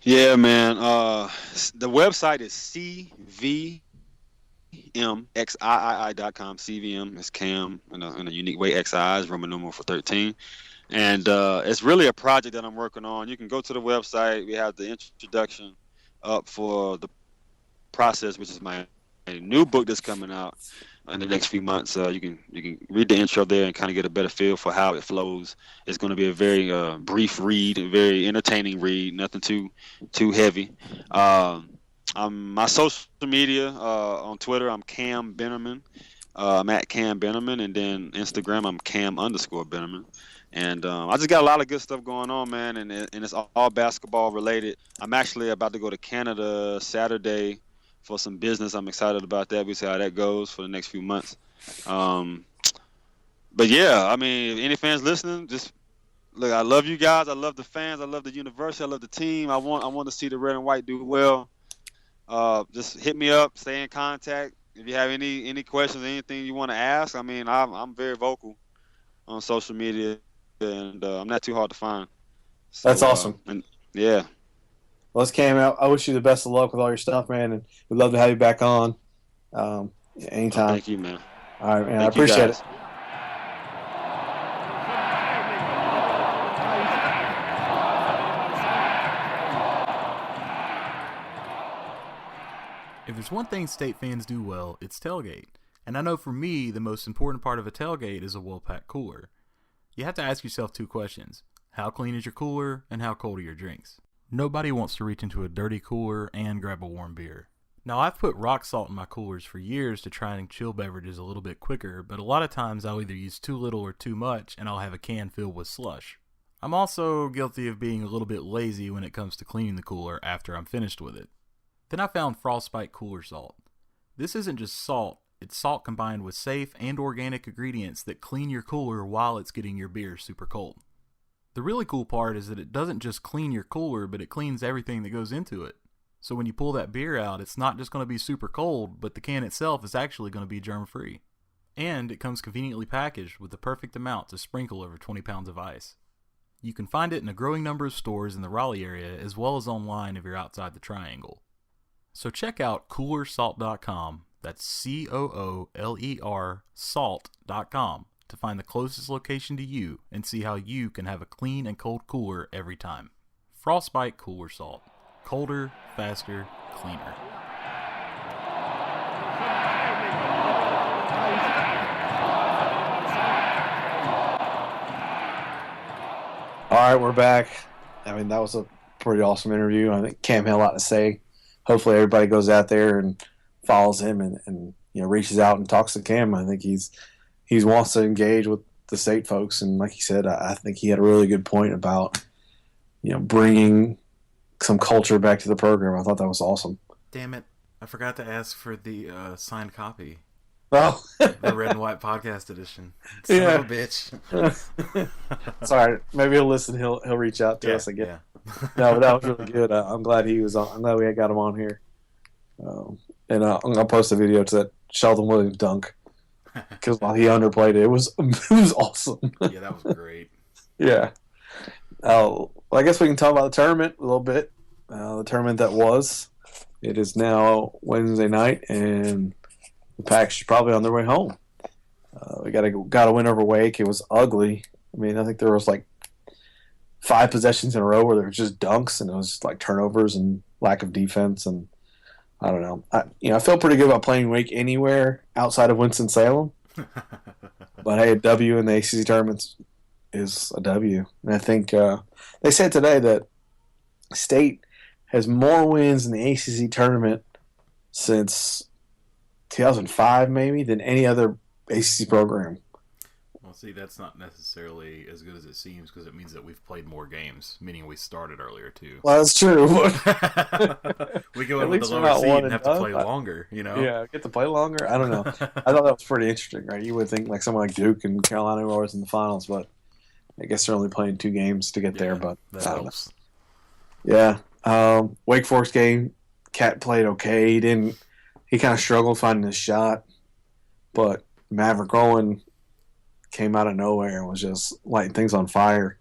Yeah, man. The website is cvmxii.com. CVM is Cam in a unique way. XI is Roman numeral for 13. And it's really a project that I'm working on. You can go to the website. We have the introduction up for the process, which is my new book that's coming out in the next few months. You can read the intro there and kind of get a better feel for how it flows. It's going to be a very brief read, a very entertaining read, nothing too heavy. My social media on Twitter, I'm Cam Bennerman. I'm at Cam Bennerman, and then Instagram, I'm Cam_Bennerman. And I just got a lot of good stuff going on, man, and it's all basketball related. I'm actually about to go to Canada Saturday for some business. I'm excited about that. We'll see how that goes for the next few months. But yeah, I mean, any fans listening, just look. I love you guys. I love the fans. I love the university. I love the team. I want to see the red and white do well. Just hit me up. Stay in contact. If you have any questions, anything you want to ask, I mean, I'm very vocal on social media, and I'm not too hard to find. So, That's awesome. And yeah. Well, let's Cam out. I wish you the best of luck with all your stuff, man, and we'd love to have you back on anytime. Thank you, man. All right, man. Thank I appreciate it. If there's one thing state fans do well, it's tailgate. And I know for me, the most important part of a tailgate is a well-packed cooler. You have to ask yourself two questions. How clean is your cooler, and how cold are your drinks? Nobody wants to reach into a dirty cooler and grab a warm beer. Now, I've put rock salt in my coolers for years to try and chill beverages a little bit quicker, but a lot of times I'll either use too little or too much, and I'll have a can filled with slush. I'm also guilty of being a little bit lazy when it comes to cleaning the cooler after I'm finished with it. Then I found Frostbite Cooler Salt. This isn't just salt, it's salt combined with safe and organic ingredients that clean your cooler while it's getting your beer super cold. The really cool part is that it doesn't just clean your cooler, but it cleans everything that goes into it. So when you pull that beer out, it's not just going to be super cold, but the can itself is actually going to be germ-free. And it comes conveniently packaged with the perfect amount to sprinkle over 20 pounds of ice. You can find it in a growing number of stores in the Raleigh area, as well as online if you're outside the Triangle. So check out coolersalt.com, that's COOLER salt.com, to find the closest location to you and see how you can have a clean and cold cooler every time. Frostbite Cooler Salt. Colder, faster, cleaner. All right, we're back. I mean, that was a pretty awesome interview. I think Cam had a lot to say. Hopefully everybody goes out there and follows him and reaches out and talks to Cam. I think he's wants to engage with the state folks, and like he said, I think he had a really good point about bringing some culture back to the program. I thought that was awesome. Damn it! I forgot to ask for the signed copy. Oh, the Red and White Podcast Edition. Son of a bitch. Sorry, maybe he'll listen. He'll reach out to us again. Yeah. No, but that was really good. I'm glad he was on. I'm glad we got him on here. And I'm gonna post a video to that Sheldon Williams dunk because while he underplayed it was awesome. Yeah, that was great. Yeah. Well, I guess we can talk about the tournament a little bit. The tournament that was. It is now Wednesday night, and the Packs are probably on their way home. We got a win over Wake. It was ugly. I mean, I think there was like 5 possessions in a row where there were just dunks, and it was like turnovers and lack of defense. And I don't know. I feel pretty good about playing Wake anywhere outside of Winston-Salem. But hey, a W in the ACC tournament is a W. And I think they said today that State has more wins in the ACC tournament since 2005 maybe than any other ACC program. Well, see, that's not necessarily as good as it seems because it means that we've played more games, meaning we started earlier too. Well, that's true. We go in with the lower seed and have to play longer, Yeah, get to play longer. I don't know. I thought that was pretty interesting, right? You would think like someone like Duke and Carolina were always in the finals, but I guess they're only playing 2 games to get there. But that helps. Yeah, Wake Forest game, Cat played okay. He kind of struggled finding his shot, but Maverick Owen came out of nowhere and was just lighting things on fire.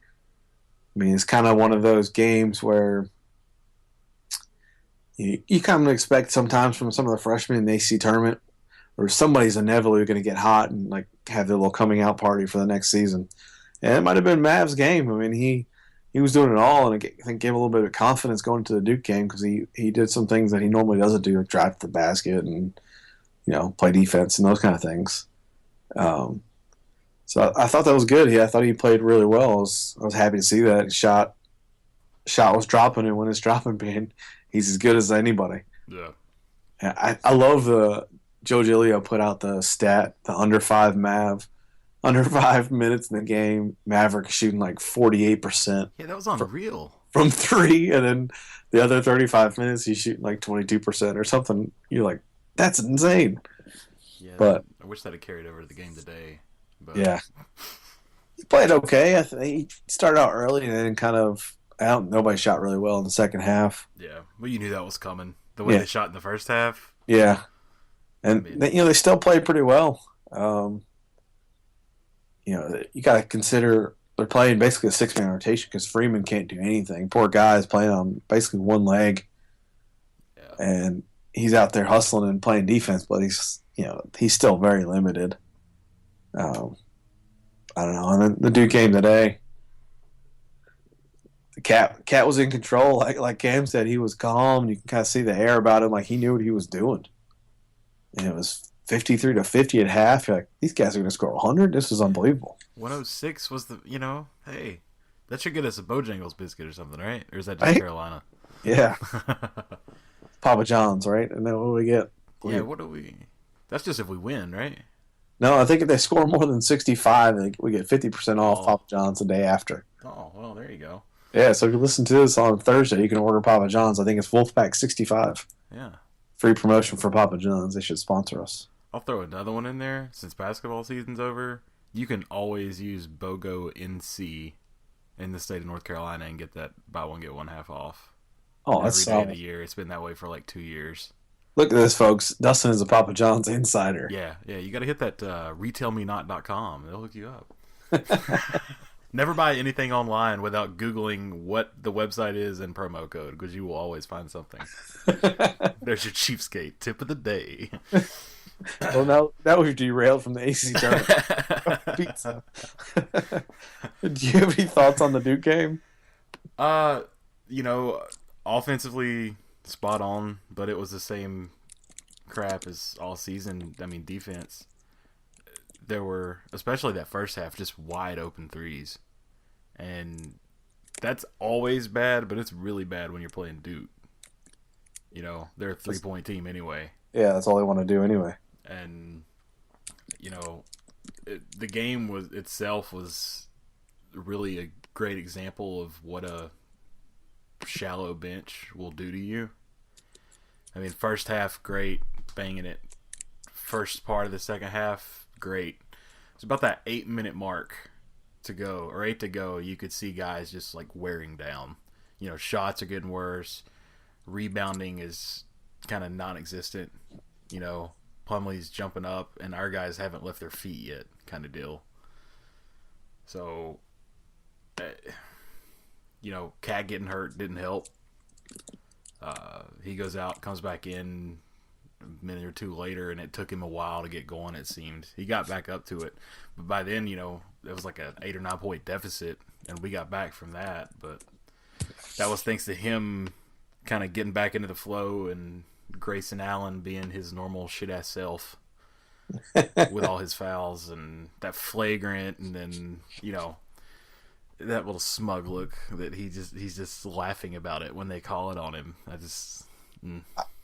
I mean, it's kind of one of those games where you kind of expect sometimes from some of the freshmen in the ACC tournament, or somebody's inevitably going to get hot and like have their little coming out party for the next season. And it might have been Mav's game. I mean, he was doing it all, and I think gave a little bit of confidence going to the Duke game because he did some things that he normally doesn't do, like drive to the basket and play defense and those kind of things. So I thought that was good. I thought he played really well. I was happy to see that. Shot was dropping, and when it's dropping, man, he's as good as anybody. Yeah. I love the Joe Giglio put out the stat, the under 5 minutes in the game, Maverick shooting like 48%. Yeah, that was unreal. From 3, and then the other 35 minutes he's shooting like 22% or something. You're like, that's insane. Yeah, but I wish that had carried over to the game today. But yeah, he played okay. I think he started out early and then kind of nobody shot really well in the second half. Yeah, well, you knew that was coming. The way they shot in the first half. Yeah, and they still played pretty well. You got to consider they're playing basically a 6-man rotation because Freeman can't do anything. Poor guy is playing on basically one leg, and he's out there hustling and playing defense, but he's still very limited. I don't know. And then the Duke game today, the cat was in control. Like Cam said, he was calm. You can kind of see the air about him, like he knew what he was doing. And it was 53-50 at half. You're like, these guys are going to score 100. This is unbelievable. 106 was hey, that should get us a Bojangles biscuit or something, right? Or is that just Carolina? Yeah. Papa John's, right? And then what do we get? Yeah, what do we? That's just if we win, right? No, I think if they score more than 65, we get 50% off Papa John's the day after. Oh, well, there you go. Yeah, so if you listen to this on Thursday, you can order Papa John's. I think it's Wolfpack 65. Yeah. Free promotion for Papa John's. They should sponsor us. I'll throw another one in there. Since basketball season's over, you can always use BOGO NC in the state of North Carolina and get that buy one, get one half off. Oh, that's every day of the year. It's been that way for like 2 years. Look at this, folks. Dustin is a Papa John's insider. Yeah. You got to hit that retailmenot.com. They'll hook you up. Never buy anything online without Googling what the website is and promo code, because you will always find something. There's your cheapskate tip of the day. Well, now we've derailed from the ACC Tournament. Pizza. Do you have any thoughts on the Duke game? Offensively spot on, but it was the same crap as all season. I mean, defense. There were, especially that first half, just wide open threes. And that's always bad, but it's really bad when you're playing Duke. They're a 3-point team anyway. Yeah, that's all they want to do anyway. And, the game itself was really a great example of what a shallow bench will do to you. I mean, first half, great, banging it. First part of the second half, great. It's about that 8-minute mark to go, or 8 to go, you could see guys just like wearing down. Shots are getting worse. Rebounding is kind of non-existent. Plumlee's jumping up, and our guys haven't left their feet yet, kind of deal. So, Cat getting hurt didn't help. He goes out, comes back in a minute or two later, and it took him a while to get going, it seemed. He got back up to it. But by then, it was like an 8 or 9 point deficit, and we got back from that. But that was thanks to him kind of getting back into the flow and Grayson Allen being his normal shit-ass self with all his fouls and that flagrant, and then, that little smug look that he's just laughing about it when they call it on him.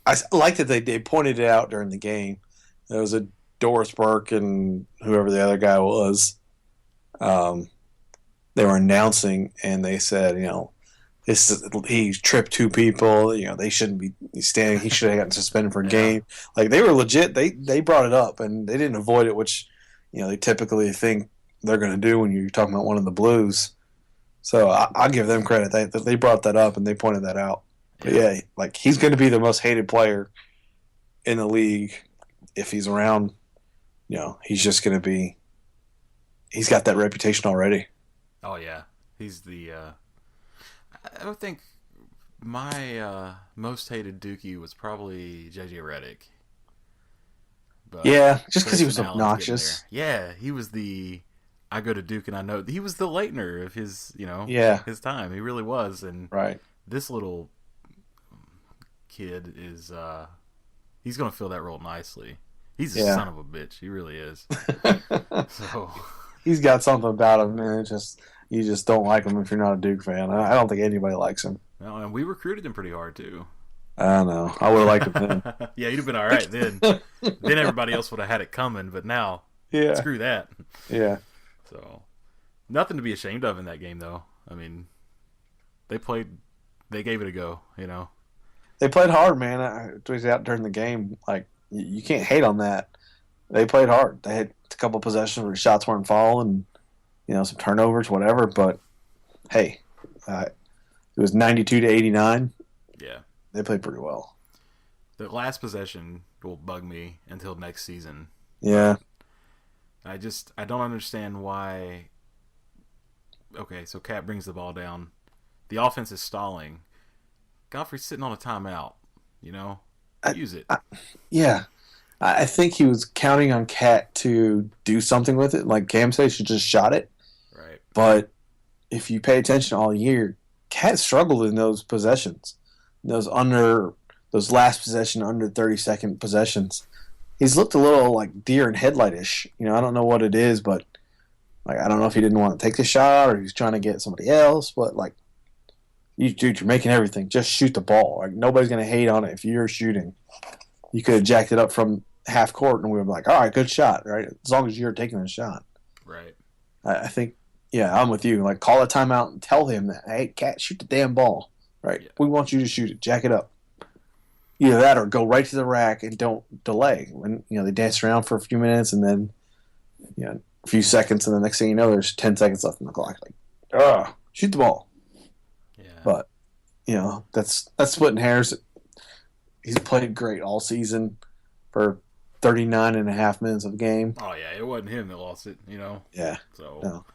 I like that they pointed it out during the game. There was a Doris Burke and whoever the other guy was. They were announcing, and they said, he tripped 2 people. They shouldn't be standing. He should have gotten suspended for a game. Like, they were legit. They brought it up, and they didn't avoid it, which they typically think they're going to do when you're talking about one of the Blues. So I'll give them credit. They brought that up and they pointed that out. But yeah, like, he's going to be the most hated player in the league if he's around. He's just going to be. He's got that reputation already. Oh yeah, he's the. I would think my most hated Dookie was probably JJ Redick. But yeah, just because he was obnoxious. Yeah, he was the. I go to Duke and I know he was the Leitner of his, his time. He really was, and right. This little kid is, he's going to fill that role nicely. He's a Yeah. son of a bitch. He really is. So, He's got something about He really is. So, he's got something about him, and you just don't like him if you're not a Duke fan. I don't think anybody likes him. no, and we recruited him pretty hard too. I don't know. I would have liked him then. Yeah, he'd have been all right then. Then everybody else would have had it coming, but now, Yeah. screw that. Yeah. So, nothing to be ashamed of in that game, though. I mean, they gave it a go, you know. They played hard, man. I tweeted out during the game, like, you can't hate on that. They played hard. They had a couple possessions where shots weren't falling, some turnovers, whatever. But, hey, it was 92-89. Yeah. They played pretty well. The last possession will bug me until next season. Yeah. I don't understand why. Okay, so Cat brings the ball down. The offense is stalling. Godfrey's sitting on a timeout. Use it. Yeah. I think he was counting on Cat to do something with it. Like Cam said, he just shot it. Right. But if you pay attention all year, Cat struggled in those possessions. Those last possession under 30-second possessions. He's looked a little like deer in headlight-ish. I don't know what it is, but like I don't know if he didn't want to take the shot or he's trying to get somebody else. But like, you're making everything. Just shoot the ball. Like nobody's gonna hate on it if you're shooting. You could have jacked it up from half court, and we were like, all right, good shot, right? As long as you're taking the shot. Right. I think, yeah, I'm with you. Like, call a timeout and tell him that, hey, Cat, shoot the damn ball, right? Yeah. We want you to shoot it. Jack it up. Either that or go right to the rack and don't delay. When they dance around for a few minutes and then a few seconds, and the next thing you know, there's 10 seconds left on the clock. Like, shoot the ball. Yeah. But that's splitting hairs. He's played great all season for 39 and a half minutes of the game. Oh yeah, it wasn't him that lost it. Yeah. So. No.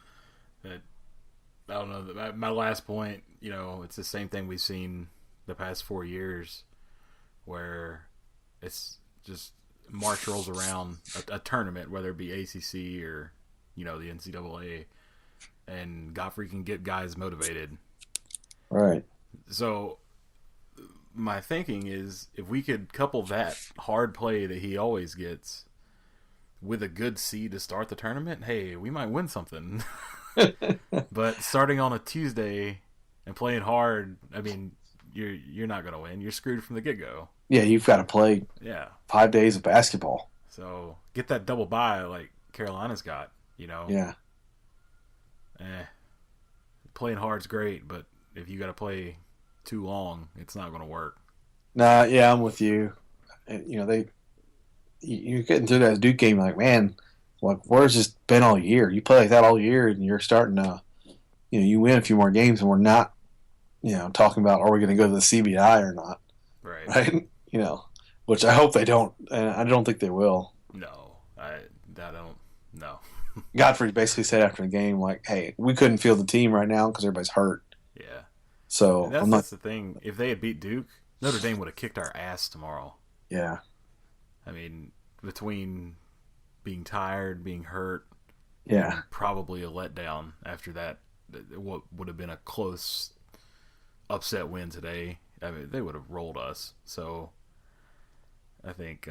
I don't know. My last point, it's the same thing we've seen the past 4 years, where it's just March rolls around a tournament, whether it be ACC or the NCAA, and Godfrey can get guys motivated. Right. So my thinking is, if we could couple that hard play that he always gets with a good seed to start the tournament, hey, we might win something. But starting on a Tuesday and playing hard, I mean, you're not going to win. You're screwed from the get-go. Yeah, you've got to play 5 days of basketball. So get that double bye like Carolina's got, Yeah. Playing hard's great, but if you got to play too long, it's not going to work. Nah, yeah, I'm with you. You're getting through that Duke game like, man, like, where's this been all year? You play like that all year, and you're starting to, you win a few more games, and we're not, talking about, are we going to go to the CBI or not? Right. Which I hope they don't, and I don't think they will. No, I don't. No. Godfrey basically said after the game, like, hey, we couldn't field the team right now because everybody's hurt. Yeah. So that's the thing. If they had beat Duke, Notre Dame would have kicked our ass tomorrow. Yeah. I mean, between being tired, being hurt, yeah, and probably a letdown after that, what would have been a close upset win today, I mean, they would have rolled us. So I think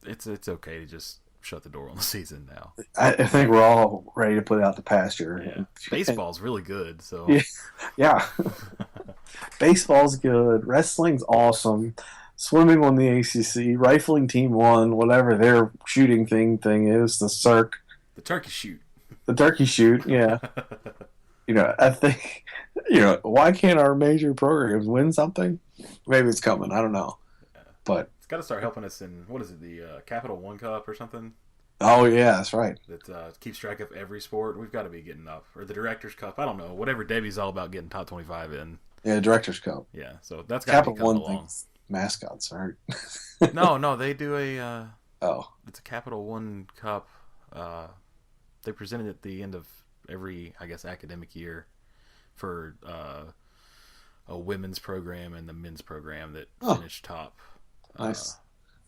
it's okay to just shut the door on the season now. I think we're all ready to put it out the pasture. Yeah. Baseball's really good, so yeah. Baseball's good. Wrestling's awesome. Swimming won the ACC. Rifling team won whatever their shooting thing is. The circ. The turkey shoot. The turkey shoot. Yeah. I think. Why can't our major programs win something? Maybe it's coming. I don't know. Yeah. But it's got to start helping us in, what is it, the Capital One Cup or something? Oh yeah, that's right. That keeps track of every sport. We've got to be getting up, or the Directors Cup. I don't know. Whatever Debbie's all about getting top 25 in. Yeah, Directors Cup. Yeah, so that's got to be coming along. Mascots, right? No, they do a. It's a Capital One Cup. They present it at the end of every, I guess, academic year for a women's program and the men's program that finish top. Nice.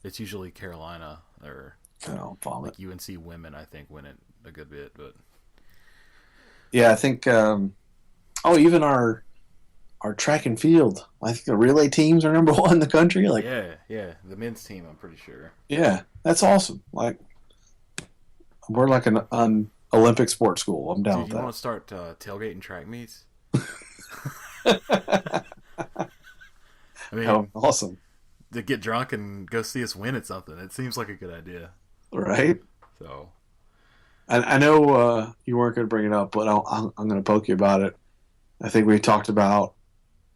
It's usually Carolina or like UNC women, I think, win it a good bit, but yeah, I think. Even our our track and field. I think the relay teams are number 1 in the country. Like, yeah, the men's team, I'm pretty sure. yeah, that's awesome. Like, we're like an Olympic sports school. I'm down Dude, you with want to start tailgating track meets? that. I mean, Oh, awesome, to get drunk and go see us win at something. It seems like a good idea. right? So, I know you weren't going to bring it up, but I'm going to poke you about it. I think we talked about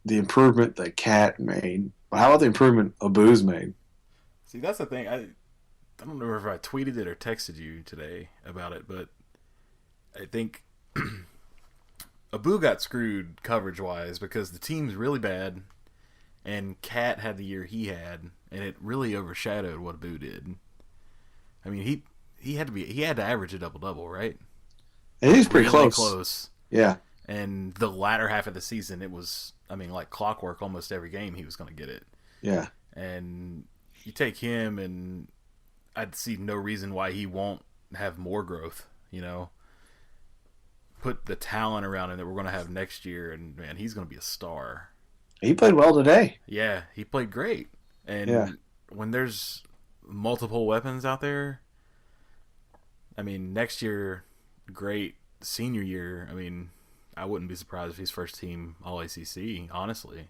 the improvement that Cat made. But how about the improvement Abu's made? see, that's the thing. I don't know if I tweeted it or texted you today about it, but I think Abu got screwed coverage-wise because the team's really bad, and Cat had the year he had, and it really overshadowed what Abu did. I mean, he had to average a double-double, right? And he's pretty Really close. Yeah. And the latter half of the season, it was, I mean, like clockwork. Almost every game he was going to get it. Yeah. And you take him, and I'd see no reason why he won't have more growth, you know? Put the talent around him that we're going to have next year, and, man, he's going to be a star. He played well today. Yeah, he played great. And Yeah. when there's multiple weapons out there, I mean, next year, great. Senior year, I mean, I wouldn't be surprised if he's first team All ACC, honestly.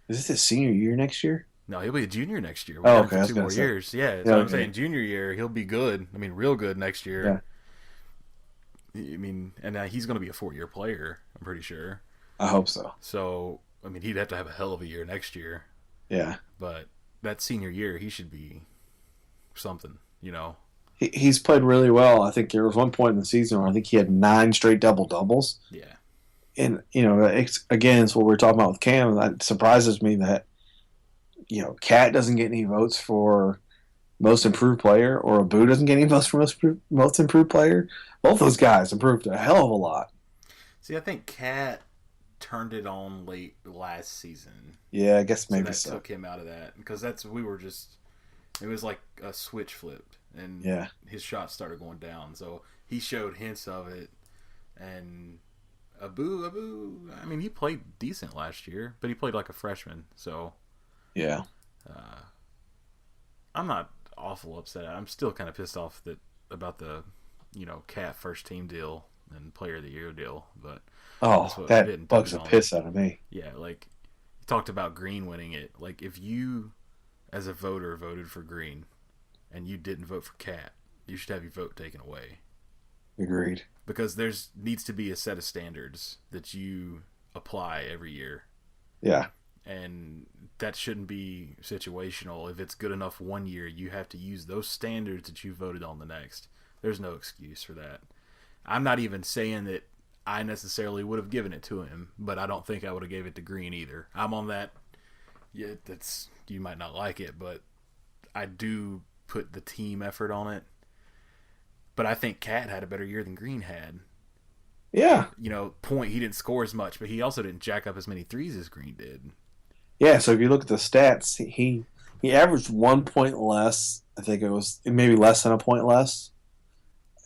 Is this his senior year next year? No, he'll be a junior next year. Oh, We're okay, I was for 2 gonna more say. years. Yeah, Yeah, so I'm okay. saying junior year, he'll be good. I mean, real good next year. I mean, and he's going to be a 4-year player, I'm pretty sure. I hope so. So, I mean, he'd have to have a hell of a year next year. Yeah. But that senior year, he should be something, you know? He's played really well. I think there was one point in the season where I think he had 9 straight double-doubles. Yeah. And, you know, it's what we were talking about with Cam. That surprises me that, you know, Cat doesn't get any votes for most improved player, or Abu doesn't get any votes for most improved player. Both those guys improved a hell of a lot. See, I think Cat turned it on late last season. Yeah, I guess maybe that so. took him out of that. Because it was like a switch flipped. And Yeah. his shots started going down. So he showed hints of it. And Abu, I mean, he played decent last year, but he played like a freshman. So Yeah. I'm not awful upset. I'm still kind of pissed off about the, you know, Cat first team deal and player of the year deal. But that's what we that didn't bugs touch the on. piss out of me. Yeah, like you talked about Green winning it. Like if you, as a voter, voted for Green and you didn't vote for Cat, you should have your vote taken away. Agreed. Because needs to be a set of standards that you apply every year. Yeah. And that shouldn't be situational. If it's good enough one year, you have to use those standards that you voted on the next. There's no excuse for that. I'm not even saying that I necessarily would have given it to him, but I don't think I would have gave it to Green either. I'm on that. Yeah, you might not like it, but I do put the team effort on it. But I think Cat had a better year than Green had. Yeah. You know, he didn't score as much, but he also didn't jack up as many threes as Green did. Yeah, so if you look at the stats, he averaged 1 point less. I think it was maybe less than a point less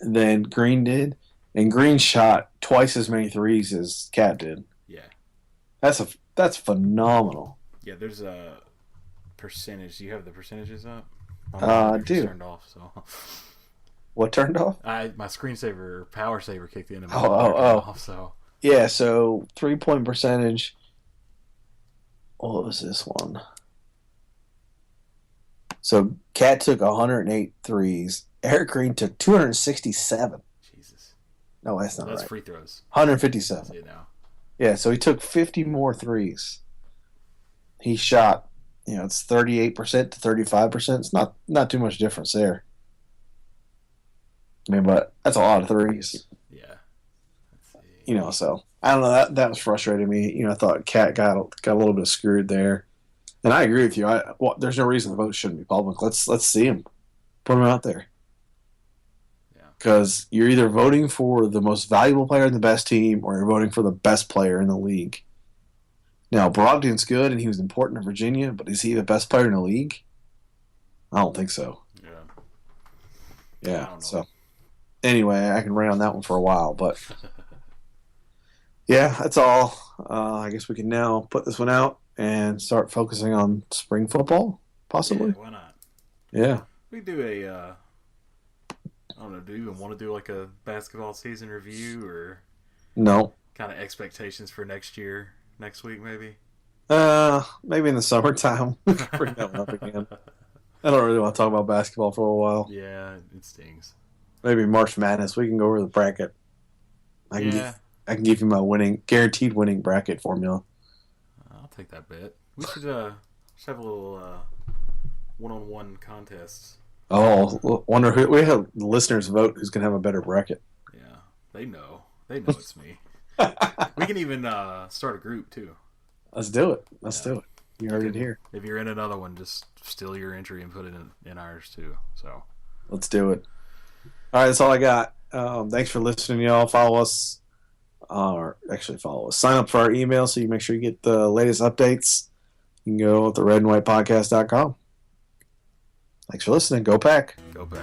than Green did. And Green shot twice as many threes as Cat did. Yeah. That's phenomenal. Yeah, there's a percentage. Do you have the percentages up? I do. Turned off, so. What turned off? My screensaver, power saver kicked in. And Oh. off, so. Yeah, so 3-point percentage. What was this one? So Cat took 108 threes. Eric Green took 267. Jesus. No, that's not That's right. free throws. 157. See it now. Yeah, so he took 50 more threes. He shot, it's 38% to 35%. It's not too much difference there. I mean, but that's a lot of threes. Yeah. Let's see. So I don't know. That was frustrating me. I thought Cat got a little bit screwed there. And I agree with you. There's no reason the vote shouldn't be public. Let's see him. Put him out there. Because you're either voting for the most valuable player in the best team, or you're voting for the best player in the league. Now, Brogdon's good, and he was important to Virginia, but is he the best player in the league? I don't think so. Yeah. So, anyway, I can rant on that one for a while, but Yeah, that's all. I guess we can now put this one out and start focusing on spring football, possibly. Yeah, why not? Yeah. We do a, I don't know, do you even want to do like a basketball season review or No. kind of expectations for next year, next week maybe? Maybe in the summertime. We can bring that one up again. I don't really want to talk about basketball for a while. Yeah, it stings. Maybe March Madness. We can go over the bracket. I can give you my guaranteed winning bracket formula. I'll take that bet. We should have a little one-on-one contests. Oh, wonder who we have listeners vote who's gonna have a better bracket. Yeah, they know. They know it's me. We can even start a group too. Let's do it. Let's do it. You heard it here. If you're in another one, just steal your entry and put it in ours too. So let's do it. All right, that's all I got. Thanks for listening, y'all. Follow us. Or actually follow us. Sign up for our email so you make sure you get the latest updates. You can go to redandwhitepodcast.com. Thanks for listening. Go Pack. Go Pack.